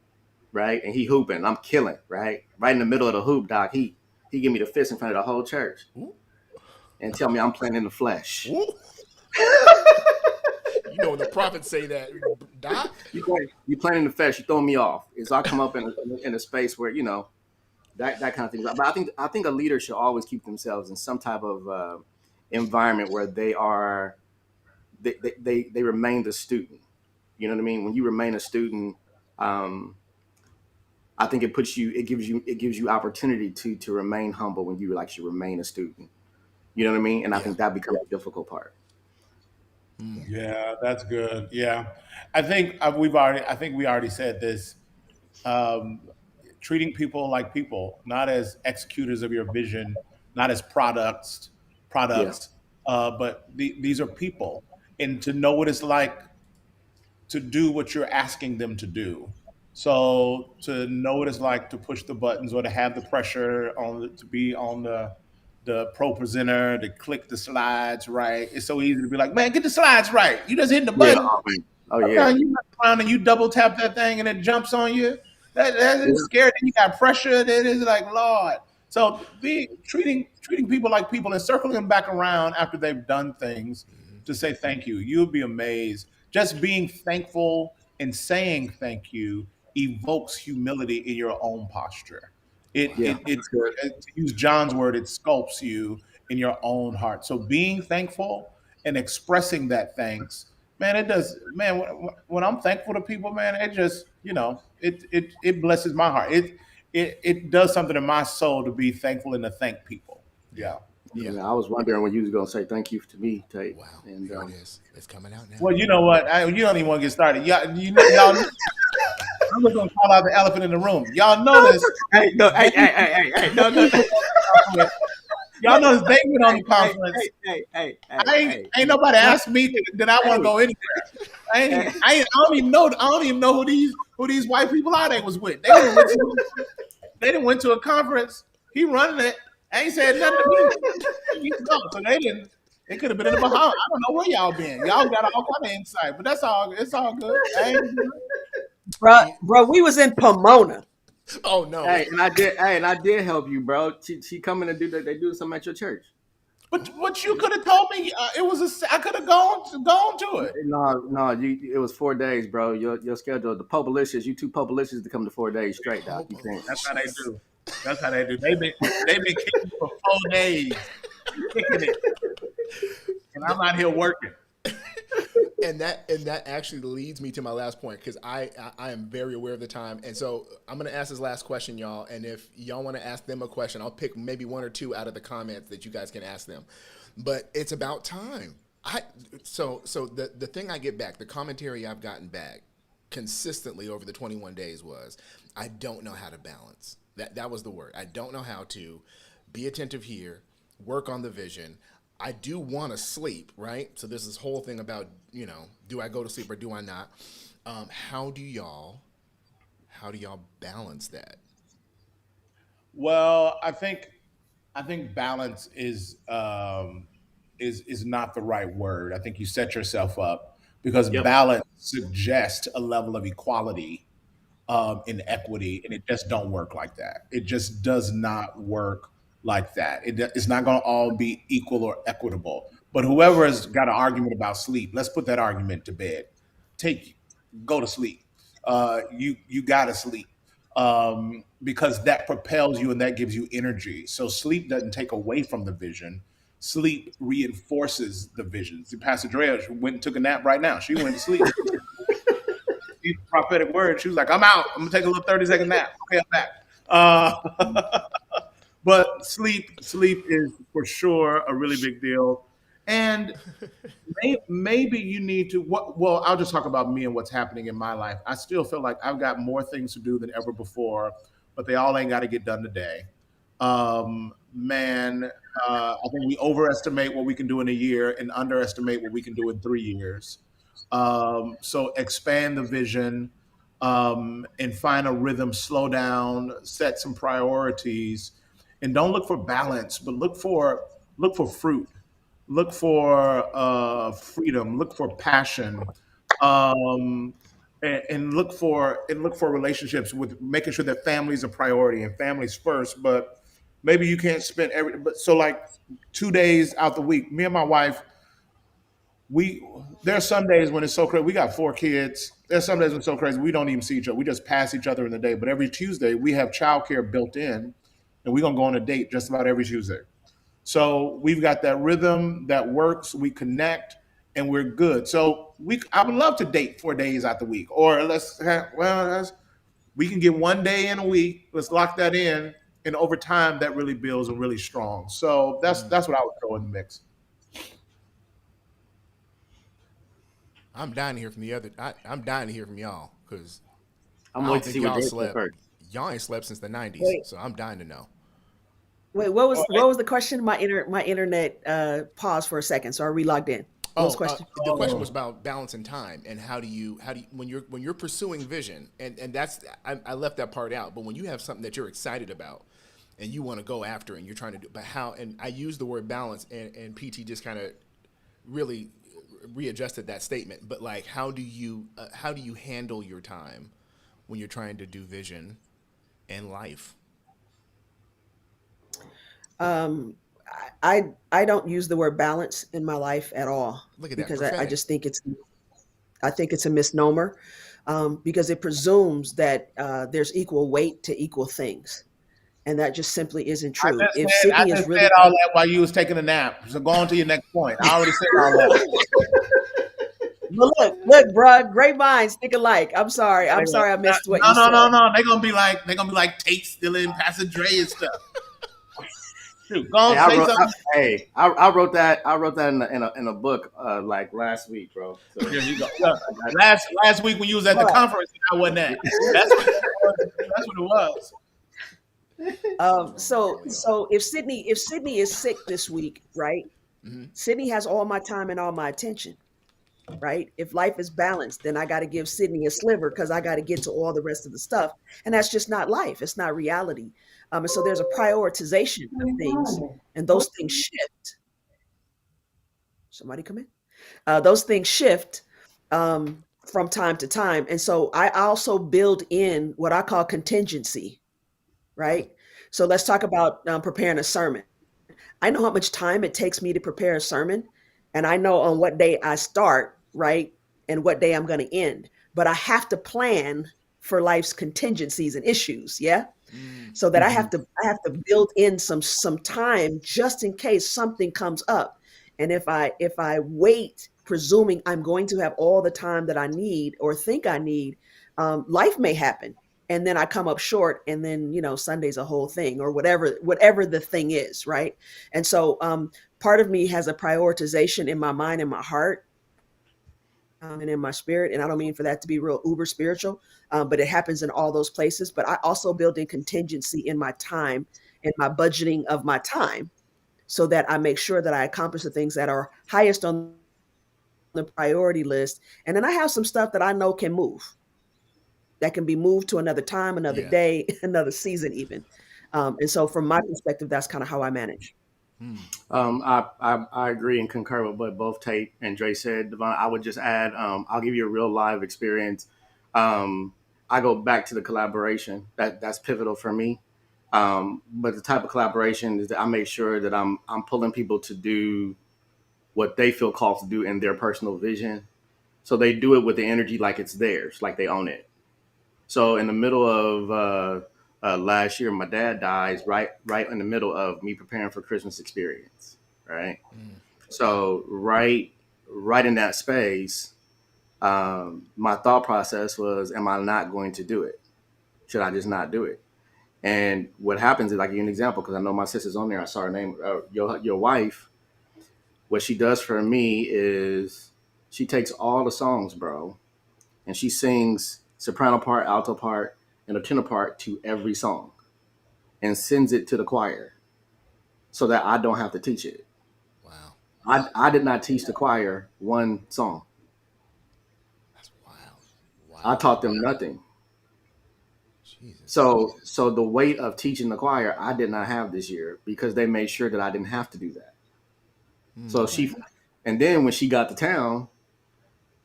right? And he hooping, I'm killing, right in the middle of the hoop, doc. He give me the fist in front of the whole church Ooh, and tell me I'm playing in the flesh. ooh. You know when the prophets say that, Doc. You playing in the flesh, you throw me off. And so I come up in a space where that kind of thing. But I think a leader should always keep themselves in some type of environment where they remain the student. You know what I mean? When you remain a student, um, I think it gives you opportunity to remain humble when you actually remain a student. You know what I mean? And I Yeah. think that becomes the difficult part. Mm, Yeah, that's good. Yeah, I think we already said this. Um, Treating people like people, not as executors of your vision, not as Yeah. products, but these are people, and to know what it's like to do what you're asking them to do. So to know what it's like to push the buttons or to have the pressure to be on the pro presenter, to click the slides right. It's so easy to be like, man, get the slides right. You just hit the Yeah. button. Oh, man. Oh, yeah. Sometimes you mess around and you double tap that thing and it jumps on you. That Yeah. is scary. Then you got pressure. That is like Lord. So be treating people like people and circling them back around after they've done things to say thank you. You'll be amazed. Just being thankful and saying thank you evokes humility in your own posture. Yeah, It that's good. to use John's word, it sculpts you in your own heart. So being thankful and expressing that thanks, man, it does. Man, when I'm thankful to people, man, it just it blesses my heart. It does something to my soul to be thankful and to thank people. Yeah. Yeah. Yeah. Yeah, I was wondering when you was gonna say thank you to me, Tate, Wow. and Here it is. It's coming out now. Well, you know what? You don't even want to get started. Y'all. I'm just gonna call out the elephant in the room. Y'all notice hey, no, no, no. David on the conference. Y'all notice David on Hey, the hey, conference. hey, hey, hey, I ain't hey, ain't nobody no, asked me that I want to hey, go anywhere. hey. I don't even know. I don't even know who these white people are they was with. They didn't went to a conference. He running it. Ain't said nothing to me. So they didn't. They could have been in the Bahamas. I don't know where y'all been. Y'all got all kind of insight, but that's all. It's all good. Bro, we was in Pomona. Oh no. Hey, and I did help you, bro. She coming to do that. They do something at your church. But you could have told me it was a. I could have gone to it. No, no, it was 4 days, bro. Your schedule, the Popalicious, you too Popalicious to come to 4 days straight, doc. You can't. That's how they Popalicious. do. That's how they do. They've been kicking for 4 days, kicking it, and I'm out here working. And that actually leads me to my last point because I am very aware of the time, and so I'm gonna ask this last question, y'all. And if y'all want to ask them a question, I'll pick maybe one or two out of the comments that you guys can ask them. But it's about time. So the thing I get back, the commentary I've gotten back consistently over the 21 days was I don't know how to balance. That was the word. I don't know how to be attentive here, work on the vision. I do want to sleep, right? So there's this whole thing about, do I go to sleep or do I not? How do y'all balance that? Well, I think balance is not the right word. I think you set yourself up because Yep. balance suggests a level of equality in equity, and it just don't work like that. It just does not work like that. It's not going to all be equal or equitable. But whoever has got an argument about sleep, let's put that argument to bed. Take Go to sleep. You got to sleep because that propels you and that gives you energy. So sleep doesn't take away from the vision. Sleep reinforces the vision. See, Pastor Drea went and took a nap right now. She went to sleep. Prophetic word. She was like, "I'm out. I'm gonna take a little 30-second nap. Okay, I'm back." But sleep is for sure a really big deal, and maybe you need to. Well, I'll just talk about me and what's happening in my life. I still feel like I've got more things to do than ever before, but they all ain't got to get done today. Man, I think we overestimate what we can do in a year and underestimate what we can do in 3 years. So expand the vision and find a rhythm, slow down, set some priorities, and don't look for balance, but look for fruit, look for freedom, look for passion, um, and look for relationships with making sure that family is a priority and families first. But maybe you can't spend but so like 2 days out the week, me and my wife, we there's some days when it's so crazy. We got 4 kids. There's some days when it's so crazy we don't even see each other. We just pass each other in the day. But every Tuesday we have childcare built in, and we're gonna go on a date just about every Tuesday. So we've got that rhythm that works. We connect, and we're good. So I would love to date 4 days out the week, or we can get one day in a week. Let's lock that in, and over time that really builds and really strong. So that's what I would throw in the mix. I'm dying to hear from the other. I'm dying to hear from y'all because I'm I don't waiting to think see what y'all Jay said slept. first. Y'all ain't slept since the '90s, Wait, so I'm dying to know. wait, what Oh, was what was the question? My internet paused for a second, so I re-logged in. What was the Oh, question? the question was oh. about balance and time, and how do you when you're pursuing vision, and that's I left that part out. But when you have something that you're excited about, and you want to go after, and you're trying to do, but how? And I use the word balance, and PT just kind of really readjusted that statement. But like, how do you handle your time when you're trying to do vision and life? I don't use the word balance in my life at all Look at that because I prophetic. just think it's a misnomer, because it presumes that there's equal weight to equal things. And that just simply isn't I true. just If said I Sydney is just really said all that while you was taking a nap. So go on to your next point. I already said all that. Well, look, bruh, great minds think alike. I'm sorry. I'm sorry I missed what No, you no, no, said. no. They're gonna be like Tate stealing Pastor Dre and stuff. Shoot, go Hey, on, say something. I wrote that. I wrote that in a book like last week, bro. So There you go. Yeah. Last week when you was at the But conference, I wasn't at. That's what it was. so if Sydney is sick this week, right? Hmm. Sydney has all my time and all my attention, right? If life is balanced, then I got to give Sydney a sliver because I got to get to all the rest of the stuff, and that's just not life. It's not reality. And so there's a prioritization of things, and those things shift. Somebody come in. Those things shift from time to time, and so I also build in what I call contingency, right? So let's talk about preparing a sermon. I know how much time it takes me to prepare a sermon, and I know on what day I start, right, and what day I'm going to end. But I have to plan for life's contingencies and issues, yeah? Mm. So that I have to build in some time just in case something comes up. And if I wait presuming I'm going to have all the time that I need or think I need, life may happen, and then I come up short, and then Sunday's a whole thing, or whatever the thing is, right? And so part of me has a prioritization in my mind and my heart, and in my spirit, and I don't mean for that to be real uber spiritual, but it happens in all those places. But I also build in contingency in my time and my budgeting of my time, so that I make sure that I accomplish the things that are highest on the priority list. And then I have some stuff that I know can move, that can be moved to another time, another Yeah. day, another season, even. And so, from my perspective, that's kind of how I manage. Mm. I agree and concur with what both Tate and Dre said. Devon, I would just add, I'll give you a real live experience. I go back to the collaboration. That's pivotal for me. But the type of collaboration is that I make sure that I'm pulling people to do what they feel called to do in their personal vision. So they do it with the energy like it's theirs, like they own it. So in the middle of last year, my dad dies right in the middle of me preparing for Christmas experience, right? Mm. So right in that space, my thought process was, am I not going to do it? Should I just not do it? And what happens is, I give you an example because I know my sister's on there. I saw her name. Your wife. What she does for me is she takes all the songs, bro, and she sings soprano part, alto part, and a tenor part to every song, and sends it to the choir so that I don't have to teach it. Wow. I did not teach the choir one song. That's wild. I Wow. taught them nothing. Jesus. So the weight of teaching the choir I did not have this year because they made sure that I didn't have to do that. So and then when she got to town,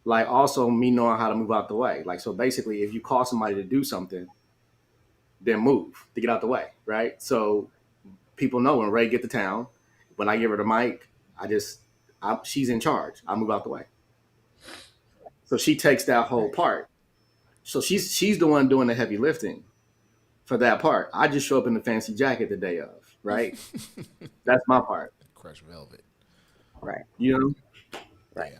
like also me knowing how to move out the way. Like, so basically if you call somebody to do something, then move to get out the way, right? So people know when Ray get to town, when I give her the mic, she's in charge. I move out the way. So she takes that whole part. So she's the one doing the heavy lifting for that part. I just show up in the fancy jacket the day of, right? That's my part. Crush velvet. Right. You know? Right. Yeah.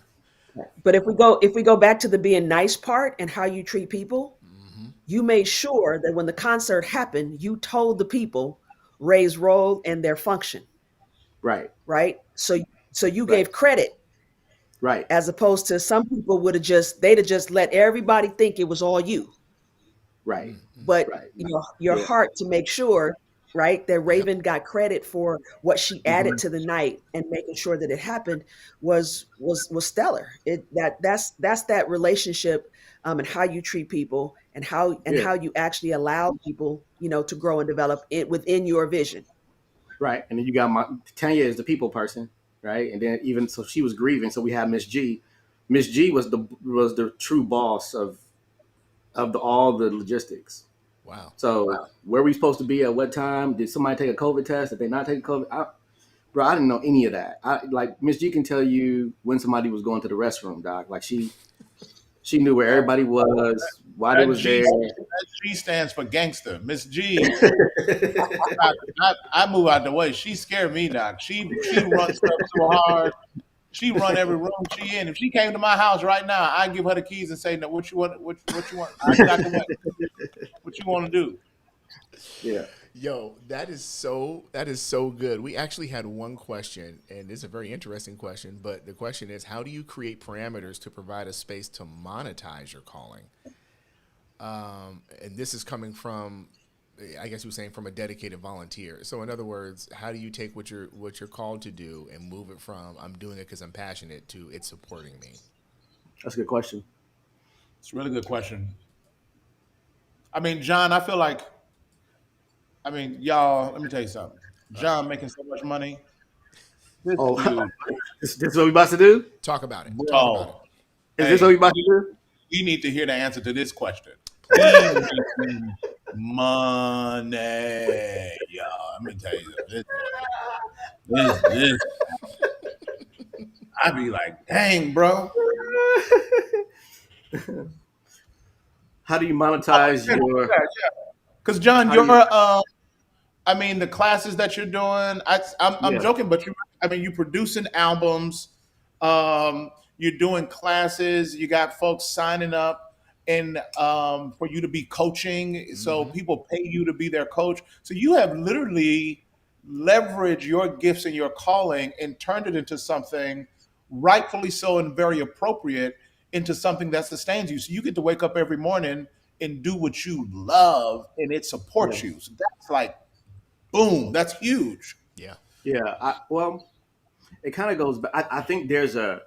Right. But if we go back to the being nice part and how you treat people, Mm-hmm. you made sure that when the concert happened, you told the people Ray's role and their function, Right. right? So you Right. gave credit, Right. as opposed to some people they'd have just let everybody think it was all you. Right. Mm-hmm. But Right. your Yeah. heart to make sure, right, that Yep. Raven got credit for what she added Mhm. to the night and making sure that it happened was stellar. That's that relationship, and how you treat people, and how Yeah. you actually allow people, to grow and develop it within your vision. Right. And then you got Tanya is the people person, right? And then even so she was grieving. So we had Miss G. Miss G was the true boss of all the logistics. Wow. So where we supposed to be at what time? Did somebody take a COVID test? Did they not take a COVID? Bro, I didn't know any of that. Like Miss G can tell you when somebody was going to the restroom, doc. Like she knew where everybody was, While it That was G, there. that G stands for gangster. Miss G, I move out the way. She scared me, Doc. She runs stuff so hard. She run every room she in. If she came to my house right now, I'd give her the keys and say, "No, what you want? What you want? I get out the way. What you want to do?" Yeah. Yo, that is so good. We actually had one question, and it's a very interesting question. But the question is, how do you create parameters to provide a space to monetize your calling? And this is coming from, I guess you were saying, from a dedicated volunteer. So in other words, how do you take what you're called to do and move it from I'm doing it because I'm passionate to it's supporting me? That's a good question. It's a really good question. I mean, John, I feel like, I mean, y'all, let me tell you something. John making so much money. This Oh, dude, this is what we about to do? Talk about it. Talk about it. bro. Is this what we Hey, about to do? we need to hear the answer to this question. He Please. making money, y'all. Let me tell you this. I be like, dang, bro. How do you monetize your? Because John, How do you're you? I mean, the classes that you're doing, I'm Yeah. joking, but I mean, you producing albums, you're doing classes, you got folks signing up and for you to be coaching, so Mm-hmm. people pay you to be their coach. So you have literally leveraged your gifts and your calling and turned it into something rightfully so and very appropriate into something that sustains you. So you get to wake up every morning and do what you love and it supports Yes. you. So that's like boom, that's huge. Yeah. Yeah. Well, it kind of goes back. I think there's a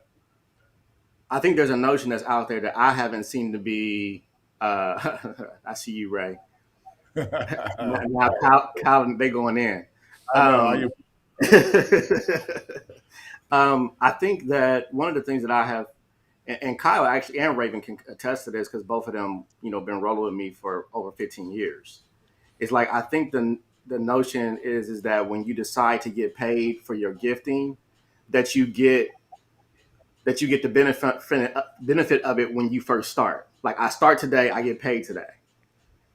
notion that's out there that I haven't seen to be. I see you, Ray. Now, Kyle, they going in. I know. Um, I think that one of the things that I have, and Kyle actually and Raven can attest to this because both of them, been rolling with me for over 15 years. It's like I think the notion is that when you decide to get paid for your gifting, that you get the benefit of it when you first start. Like I start today, I get paid today.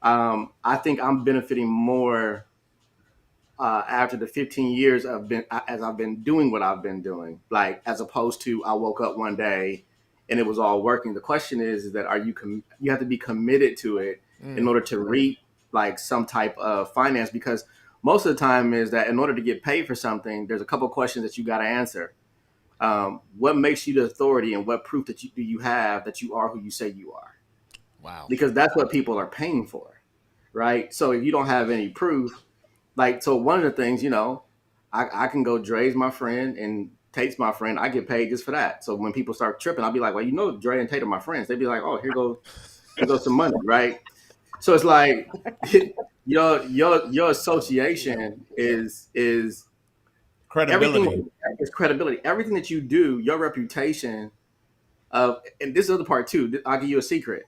I think I'm benefiting more after the 15 years as I've been doing what I've been doing, like as opposed to I woke up one day and it was all working. The question is that you have to be committed to it in Mm. order to reap like some type of finance, because most of the time is that in order to get paid for something, there's a couple of questions that you got to answer. What makes you the authority, and what proof do you have that you are who you say you are? Wow. Because that's what people are paying for, right? So if you don't have any proof, like, so one of the things, I can go Dre's my friend and Tate's my friend. I get paid just for that. So when people start tripping, I'll be like, well, Dre and Tate are my friends. They'd be like, oh, here goes some money, right? So it's like your association is Credibility. everything is credibility. Everything that you do, your reputation and this is the other part too. I'll give you a secret.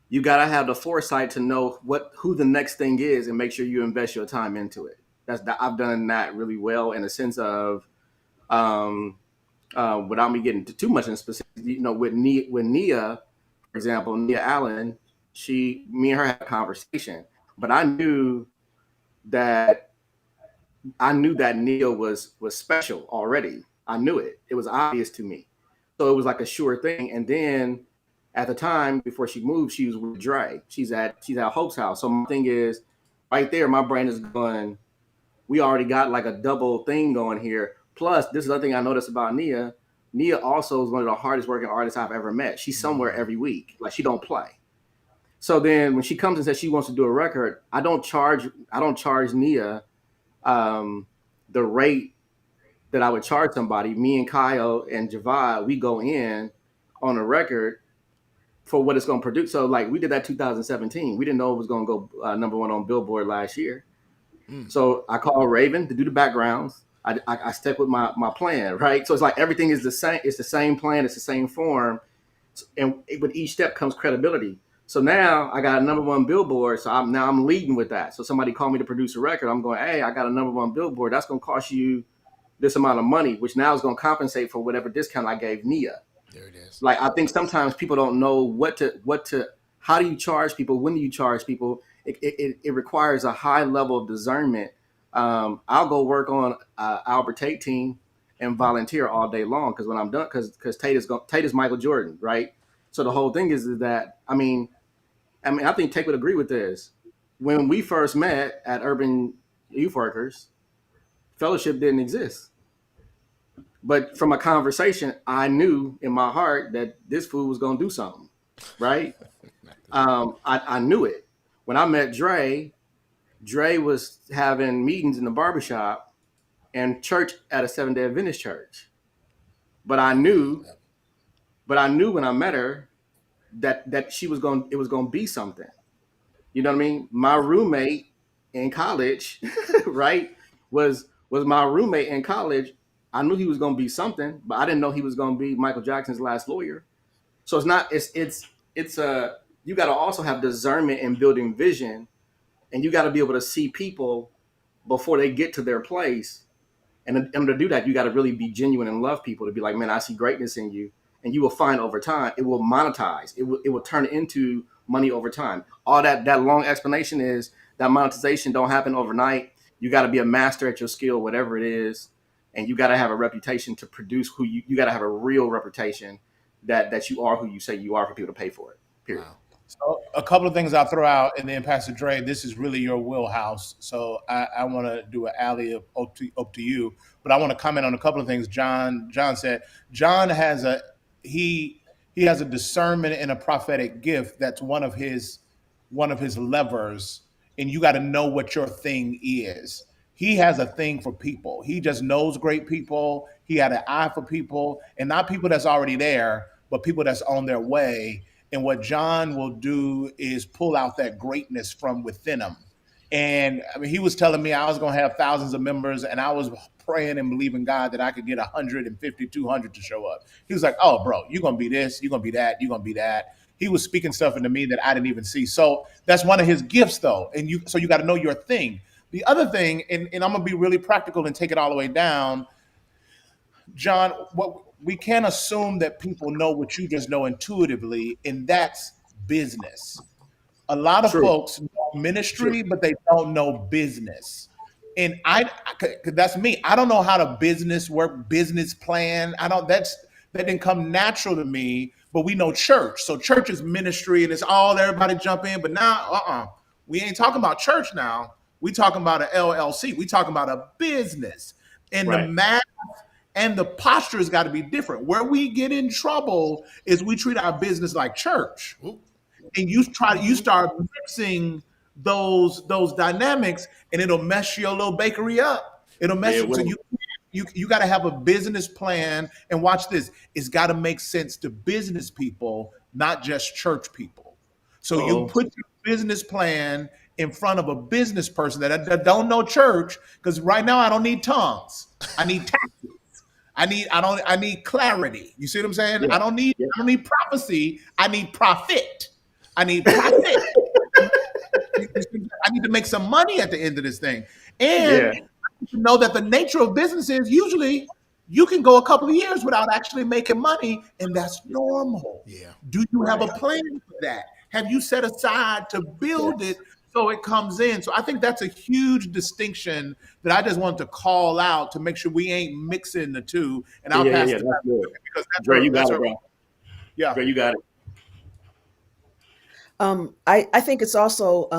You gotta have the foresight to know who the next thing is and make sure you invest your time into it. I've done that really well in a sense of um, without me getting too much in specific. With Nia, for example, Nia Allen, me and her had a conversation, but that I knew that Nia was special already. I knew it. It was obvious to me. So it was like a sure thing. And then at the time before she moved, she was with Dre. She's at Hope's house. So my thing is right there, my brain is going, we already got like a double thing going here. Plus, this is the other thing I noticed about Nia. Nia also is one of the hardest working artists I've ever met. She's somewhere every week. Like she don't play. So then when she comes and says she wants to do a record, I don't charge Nia the rate that I would charge somebody. Me and Kyle and Javad, we go in on a record for what it's going to produce. So like we did that 2017. We didn't know it was going to go number one on Billboard last year. Mm. So I called Raven to do the backgrounds. I stuck with my plan, right? So it's like everything is the same. It's the same plan. It's the same form. And with each step comes credibility. So now I got a number one Billboard. So I'm leading with that. So somebody called me to produce a record. I'm going, hey, I got a number one Billboard. That's going to cost you this amount of money, which now is going to compensate for whatever discount I gave Nia. There it is. Like I think sometimes people don't know How do you charge people? When do you charge people? It requires a high level of discernment. I'll go work on Albert Tate team and volunteer all day long because when I'm done, because Tate is Michael Jordan, right? So the whole thing is that I think Tate would agree with this. When we first met at Urban Youth Workers, fellowship didn't exist. But from a conversation, I knew in my heart that this fool was going to do something, right? I knew it. When I met Dre was having meetings in the barbershop and church at a Seventh-day Adventist church. But I knew, when I met her that it was going to be something. You know what I mean? My roommate in college, right, was my roommate in college. I knew he was going to be something, but I didn't know he was going to be Michael Jackson's last lawyer. So it's not. It's you got to also have discernment in building vision, and you got to be able to see people before they get to their place. And to do that, you got to really be genuine and love people to be like, man, I see greatness in you, and you will find over time it will monetize. It will turn into money over time. All that long explanation is that monetization don't happen overnight. You got to be a master at your skill, whatever it is, and you got to have a reputation to produce who you got to have a real reputation that you are who you say you are for people to pay for it. Period. Wow. So a couple of things I'll throw out, and then Pastor Dre, this is really your wheelhouse. So I want to do an alley up to you, but I want to comment on a couple of things. John said John has he has a discernment and a prophetic gift. That's one of his levers, and you got to know what your thing is. He has a thing for people. He just knows great people. He had an eye for people, and not people that's already there, but people that's on their way. And what John will do is pull out that greatness from within him. And I mean, he was telling me I was going to have thousands of members, and I was praying and believing God that I could get 150, 200 to show up. He was like, "Oh, bro, you're going to be this, you're going to be that, you're going to be that." He was speaking stuff into me that I didn't even see. So that's one of his gifts, though. And you got to know your thing. The other thing, and I'm going to be really practical and take it all the way down, John, what we can't assume that people know what you just know intuitively, and that's business. A lot of True. folks know ministry, but they don't know business. And that's me. I don't know how to business work, business plan. I don't. That didn't come natural to me. But we know church, so church is ministry, and it's all everybody jump in. But now, we ain't talking about church now. We talking about an LLC. We talking about a business, and the Right. math and the posture has got to be different. Where we get in trouble is we treat our business like church, Ooh. and you start mixing those dynamics, and it'll mess your little bakery up. It'll mess Yeah. you. So you got to have a business plan, and watch this. It's got to make sense to business people, not just church people. So you Oh. put your business plan in front of a business person that don't know church, because right now I don't need tongues. I need tactics. I need clarity. You see what I'm saying? Yeah. Yeah. I don't need prophecy. I need profit. I need profit. I need to make some money at the end of this thing. And Yeah. you know that the nature of business is usually you can go a couple of years without actually making money, and that's normal. Yeah. Do you have a Right. plan for that? Have you set aside to build it Yes. so it comes in? So I think that's a huge distinction that I just want to call out to make sure we ain't mixing the two. And Yeah. I'll Yeah. Yeah. pass Yeah. it That's good. because Dre, you that's got it, her. bro. Yeah. Dre, you got it. I think it's also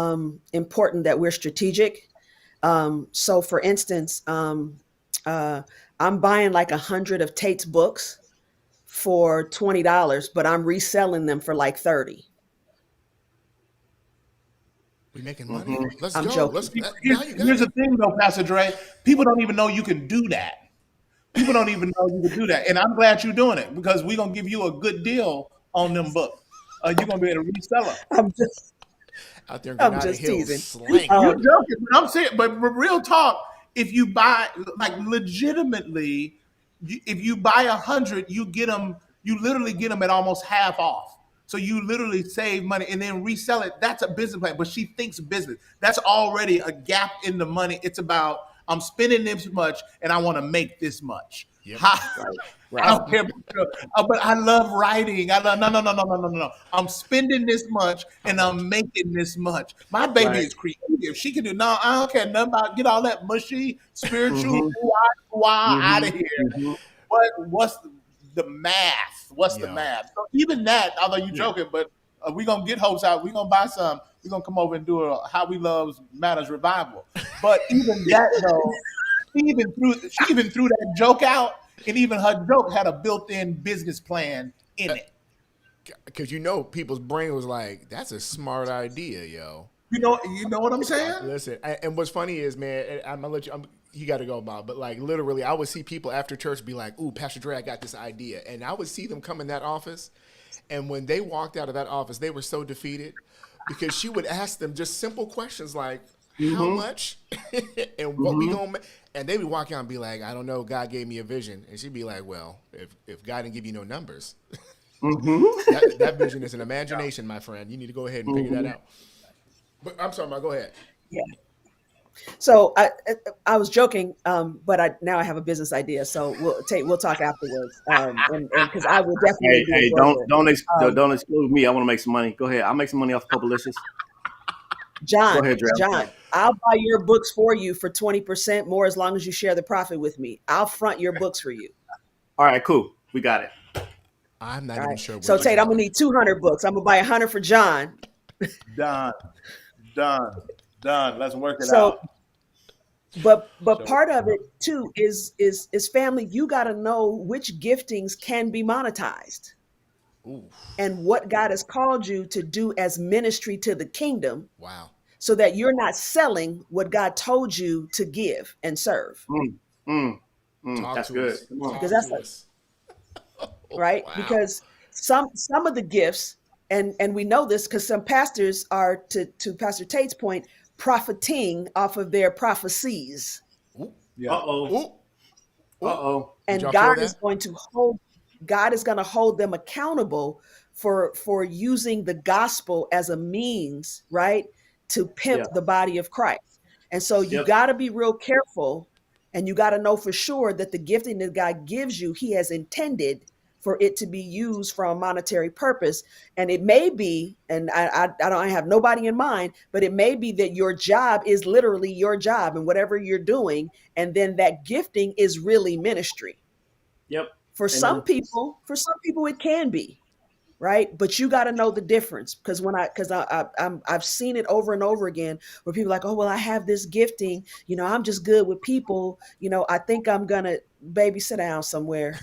important that we're strategic. So, for instance, I'm buying like 100 of Tate's books for $20, but I'm reselling them for like 30. We making money? Hmm. Let's I'm go. joking. Now you got Here's it. the thing, though, Pastor Dre. People don't even know you can do that. People don't even know you can do that. And I'm glad you're doing it because we're going to give you a good deal on them books. You're going to be able to resell them. I'm just Out there in I'm Granada just Hills teasing. slanging. You're Um, joking, but I'm saying, but real talk, if you buy, like legitimately, if you buy 100, you literally get them at almost half off. So you literally save money and then resell it. That's a business plan, but she thinks business. That's already a gap in the money. It's about I'm spending this much, and I want to make this much. Yep. Ha- I Right. don't care, but I love writing. I love no. I'm spending this much, and I'm making this much. My baby Right. is creative. She can do. No, I don't care nothing about get all that mushy spiritual Mm-hmm. out Mm-hmm. of here. Mm-hmm. What's the math? What's the Yo. math? So even that, although you're joking, but we gonna get hopes out. We gonna buy some. We gonna come over and do a How We Loves Matters revival. But even that though, she even threw that joke out, and even her joke had a built-in business plan in it. Because you know, people's brain was like, "That's a smart idea, yo." You know what I'm saying? Listen, and what's funny is, man, and I'm gonna let you. You got to go, Bob. But like, literally, I would see people after church be like, "Ooh, Pastor Dre, I got this idea," and I would see them come in that office, and when they walked out of that office, they were so defeated because she would ask them just simple questions like, "How Mm-hmm. much?" and what we Mm-hmm. gonna, and they would walk out and be like, "I don't know. God gave me a vision," and she'd be like, "Well, if God didn't give you no numbers." Mm-hmm. That vision is an imagination, my friend. You need to go ahead and figure that Mm-hmm. out. But I'm sorry, Go ahead. Yeah. So I was joking, but now I have a business idea. So we'll talk afterwards, and because I will definitely Hey, be a hey, broker. Um, don't exclude me. I want to make some money. Go ahead. I'll make some money off Publicious. Go John, ahead, Dre. I'm John, sorry. I'll buy your books for you for 20% more as long as you share the profit with me. I'll front your books for you. All right, cool. We got it. I'm not All even right. sure where So you're Tate, I'm gonna going. need 200 books. I'm gonna buy 100 for John. Done, done, done. Let's work it So, out. but So part of it too is family. You got to know which giftings can be monetized Ooh, and what God has called you to do as ministry to the kingdom, wow. so that you're not selling what God told you to give and serve. Mm, mm, mm. Talk That's to good. us. Come on. Because Talk that's to us. right. Wow. Because some of the gifts, and we know this because some pastors are, to Pastor Tate's point, profiting off of their prophecies, Ooh, yeah, Uh-oh. ooh, ooh. Uh-oh. Did and y'all feel God is that? going to hold God is going to hold them accountable for using the gospel as a means, right, to pimp Yeah. the body of Christ. And so you Yep. got to be real careful, and you got to know for sure that the gifting that God gives you, he has intended for it to be used for a monetary purpose. And it may be, and I don't have nobody in mind, but it may be that your job is literally your job and whatever you're doing, and then that gifting is really ministry. Yep. Amen. For some people it can be, right? But you got to know the difference, because I've seen it over and over again where people are like, oh well, I have this gifting, I'm just good with people, I think I'm gonna, baby, sit down somewhere,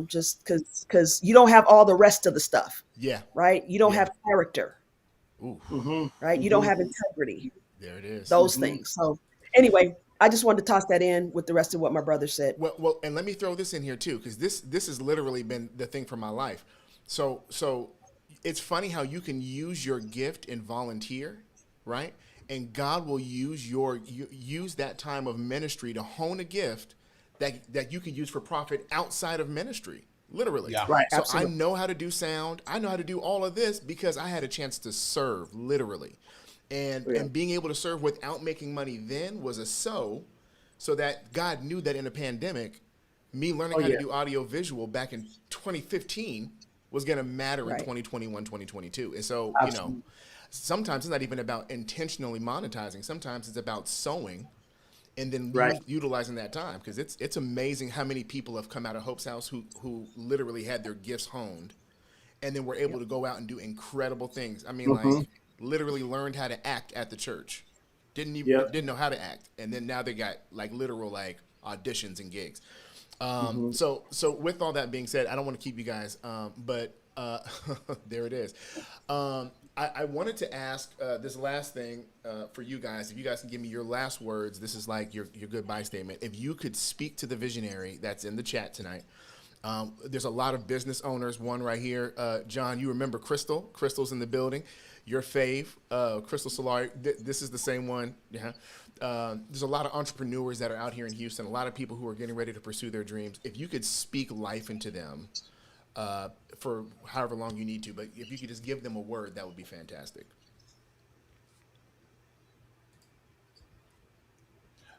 just because you don't have all the rest of the stuff, Yeah. right? You don't Yeah. have character, Ooh, Mm-hmm. right? You don't Mm-hmm. have integrity, there it is. those Mm-hmm. things. So anyway, I just wanted to toss that in with the rest of what my brother said. Well, and let me throw this in here too, because this has literally been the thing for my life. So it's funny how you can use your gift and volunteer, right? And God will use that time of ministry to hone a gift that you can use for profit outside of ministry, literally. yeah, Right. So I Absolutely. know how to do sound. I know how to do all of this because I had a chance to serve, literally, and Yeah. and being able to serve without making money then was a so that God knew that in a pandemic, me learning Oh how to yeah. do audio visual back in 2015 was going to matter in Right. 2021, 2022. And so, Absolutely. sometimes it's not even about intentionally monetizing. Sometimes it's about sowing and then Right. utilizing that time, because it's amazing how many people have come out of Hope's House who literally had their gifts honed and then were able Yep. to go out and do incredible things. I mean, Mm-hmm. like literally learned how to act at the church. Yep. Didn't know how to act, and then now they got like literal like auditions and gigs. Mm-hmm. So with all that being said, I don't want to keep you guys, but there it is. I wanted to ask this last thing for you guys. If you guys can give me your last words, this is like your goodbye statement. If you could speak to the visionary that's in the chat tonight. There's a lot of business owners. One right here, John. You remember Crystal? Crystal's in the building. Your fave, Crystal Solari. This is the same one. Yeah. There's a lot of entrepreneurs that are out here in Houston. A lot of people who are getting ready to pursue their dreams. If you could speak life into them for however long you need to, but if you could just give them a word, that would be fantastic.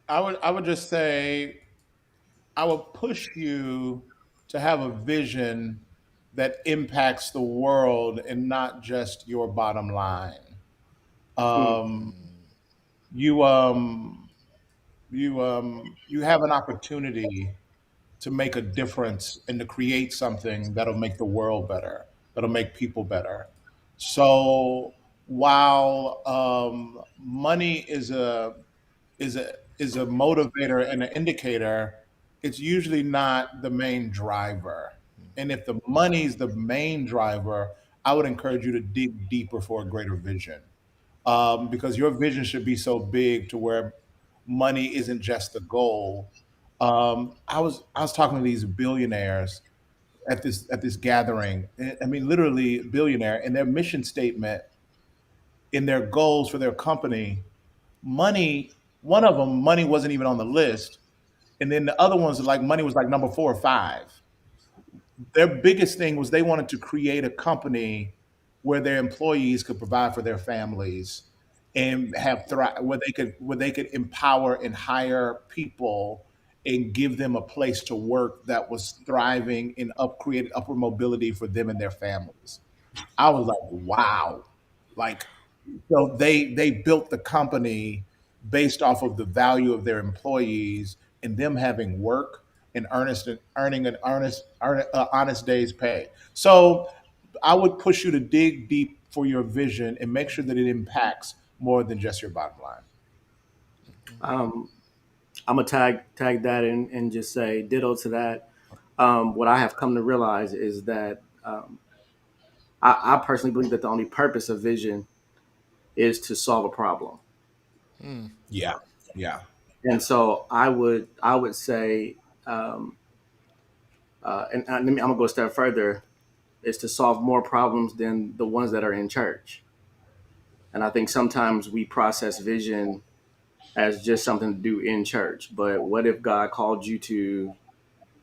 I would just say I would push you to have a vision that impacts the world and not just your bottom line. Mm. Um, you have an opportunity to make a difference and to create something that'll make the world better, that'll make people better. So while money is a motivator and an indicator, it's usually not the main driver. And if the money's the main driver, I would encourage you to dig deeper for a greater vision, because your vision should be so big to where money isn't just the goal. I was talking to these billionaires at this gathering. I mean, literally billionaire, and their mission statement in their goals for their company, money. One of them, money wasn't even on the list, and then the other ones, like money was like number 4 or 5. Their biggest thing was they wanted to create a company where their employees could provide for their families and have where they could empower and hire people and give them a place to work that was thriving and created upward mobility for them and their families. I was like, wow. Like, so they built the company based off of the value of their employees and them having work and earning an honest day's pay. So I would push you to dig deep for your vision and make sure that it impacts more than just your bottom line. Um, I'm gonna tag that and just say ditto to that. What I have come to realize is that I personally believe that the only purpose of vision is to solve a problem. Yeah, yeah, And so I would say, um, I'm gonna go a step further, is to solve more problems than the ones that are in church. And I think sometimes we process vision as just something to do in church. But what if God called you to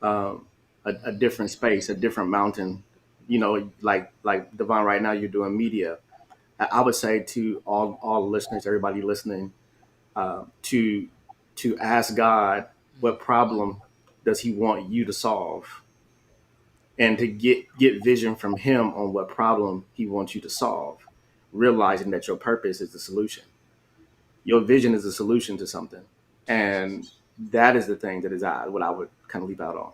a different space, a different mountain? You know, like Devon, right now you're doing media. I would say to all listeners, everybody listening, to ask God what problem does He want you to solve, and to get vision from Him on what problem He wants you to solve, realizing that your purpose is the solution. Your vision is the solution to something, and that is the thing that is what I would kind of leave out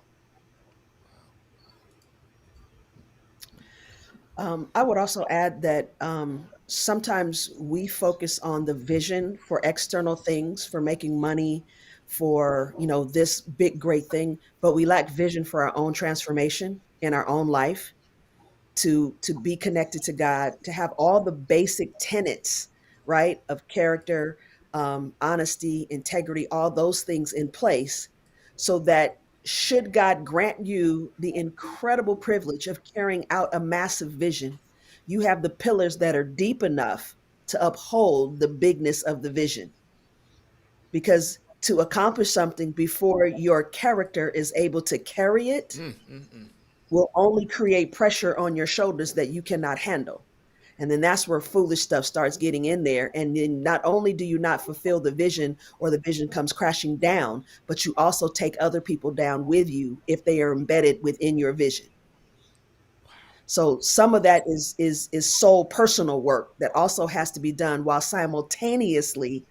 on. I would also add that sometimes we focus on the vision for external things, for making money, for this big great thing, but we lack vision for our own transformation in our own life, to be connected to God, to have all the basic tenets, right, of character, honesty, integrity, all those things in place, so that should God grant you the incredible privilege of carrying out a massive vision, you have the pillars that are deep enough to uphold the bigness of the vision. Because to accomplish something before your character is able to carry it will only create pressure on your shoulders that you cannot handle. And then that's where foolish stuff starts getting in there. And then not only do you not fulfill the vision, or the vision comes crashing down, but you also take other people down with you if they are embedded within your vision. So some of that is soul personal work that also has to be done while simultaneously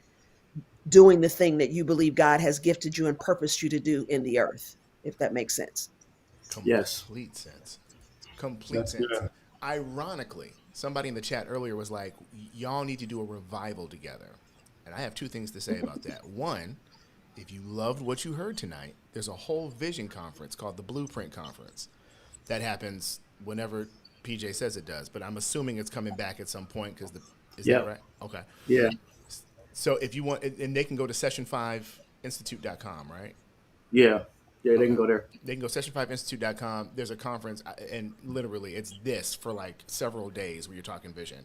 doing the thing that you believe God has gifted you and purposed you to do in the earth, if that makes sense. Yes. Complete sense. Complete that's sense. good. Ironically, somebody in the chat earlier was like, y'all need to do a revival together. And I have two things to say about that. One, if you loved what you heard tonight, there's a whole vision conference called the Blueprint Conference that happens whenever PJ says it does. But I'm assuming it's coming back at some point because is that Yep. right? Okay. Yeah. So if you want, and they can go to session5institute.com, right? Yeah. Yeah. They can Okay. go there. They can go session5institute.com. There's a conference, and literally it's this for like several days where you're talking vision.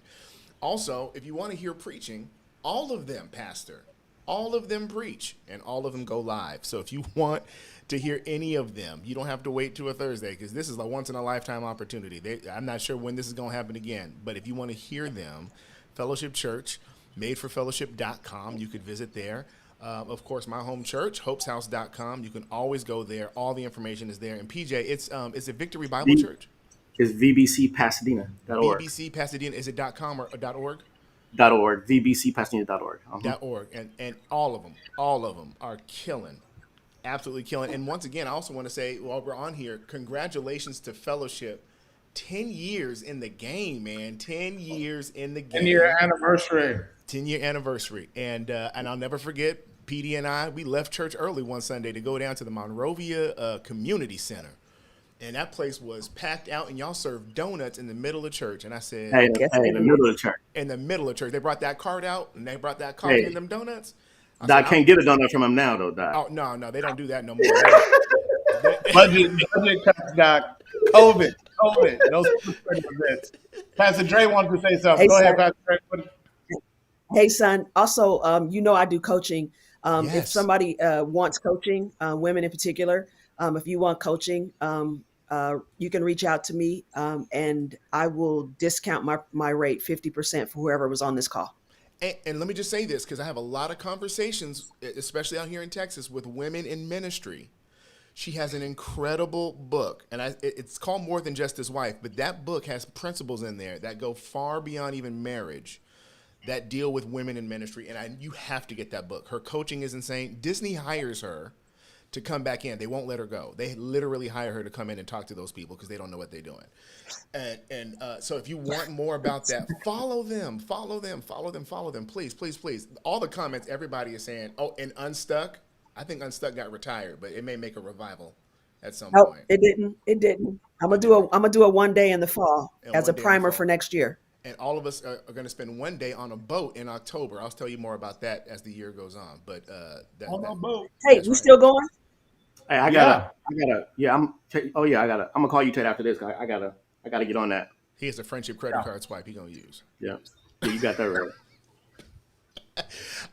Also, if you want to hear preaching, all of them, Pastor, all of them preach and all of them go live. So if you want to hear any of them, you don't have to wait to a Thursday because this is a once in a lifetime opportunity. I'm not sure when this is going to happen again, but if you want to hear them, Fellowship Church, madeforfellowship.com, you could visit there. Of course, my home church, hopeshouse.com. You can always go there. All the information is there. And PJ, it's is it Victory Bible Church? Is vbcpasadena.org. BBC Pasadena. Is it .com or .org? .org. vbcpasadena.org. .org. And all of them are killing. Absolutely killing. And once again, I also want to say, while we're on here, congratulations to Fellowship. 10 years in the game, man. 10 years in the game. 10-year anniversary. 10-year anniversary. And I'll never forget, PD and I, we left church early one Sunday to go down to the Monrovia Community Center. And that place was packed out, and y'all served donuts in the middle of church. And I said, Hey, in the middle of the church. In the middle of church. They brought that cart out, and they brought that coffee and them donuts. Doc can't get a donut from him now, though, Doc. Oh, no, they don't do that no more. budget cuts, Doc. COVID. Those events. Pastor Dre wanted to say something. Hey, Go ahead, son. Pastor Dre. Hey, son. Also, I do coaching. If Yes. somebody wants coaching, women in particular, if you want coaching, you can reach out to me, and I will discount my rate 50% for whoever was on this call. And let me just say this, because I have a lot of conversations, especially out here in Texas, with women in ministry. She has an incredible book, and it's called More Than Just His Wife, but that book has principles in there that go far beyond even marriage, that deal with women in ministry, and you have to get that book. Her coaching is insane. Disney hires her to come back in. They won't let her go. They literally hire her to come in and talk to those people because they don't know what they're doing. And so if you want more about that, follow them, please. All the comments, everybody is saying, oh, and Unstuck. I think Unstuck got retired, but it may make a revival at some Oh, point. it didn't. I'm gonna do a one day in the fall And as a one day in the primer fall. for next year. And all of us are going to spend one day on a boat in October. I'll tell you more about that as the year goes on. But On the boat. Hey, That's we right. still going? Hey, I'm gonna call you Ted after this. I gotta get on that. he has a friendship credit card swipe he's going to use. Yeah, you got that right.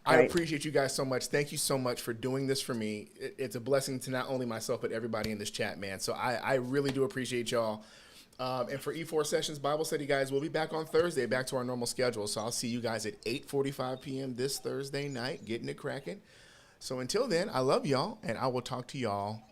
I Right. appreciate you guys so much. Thank you so much for doing this for me. It's a blessing to not only myself, but everybody in this chat, man. So I really do appreciate y'all. And for E4 Sessions Bible Study, guys, we'll be back on Thursday, back to our normal schedule. So I'll see you guys at 8:45 p.m. this Thursday night, getting it cracking. So until then, I love y'all, and I will talk to y'all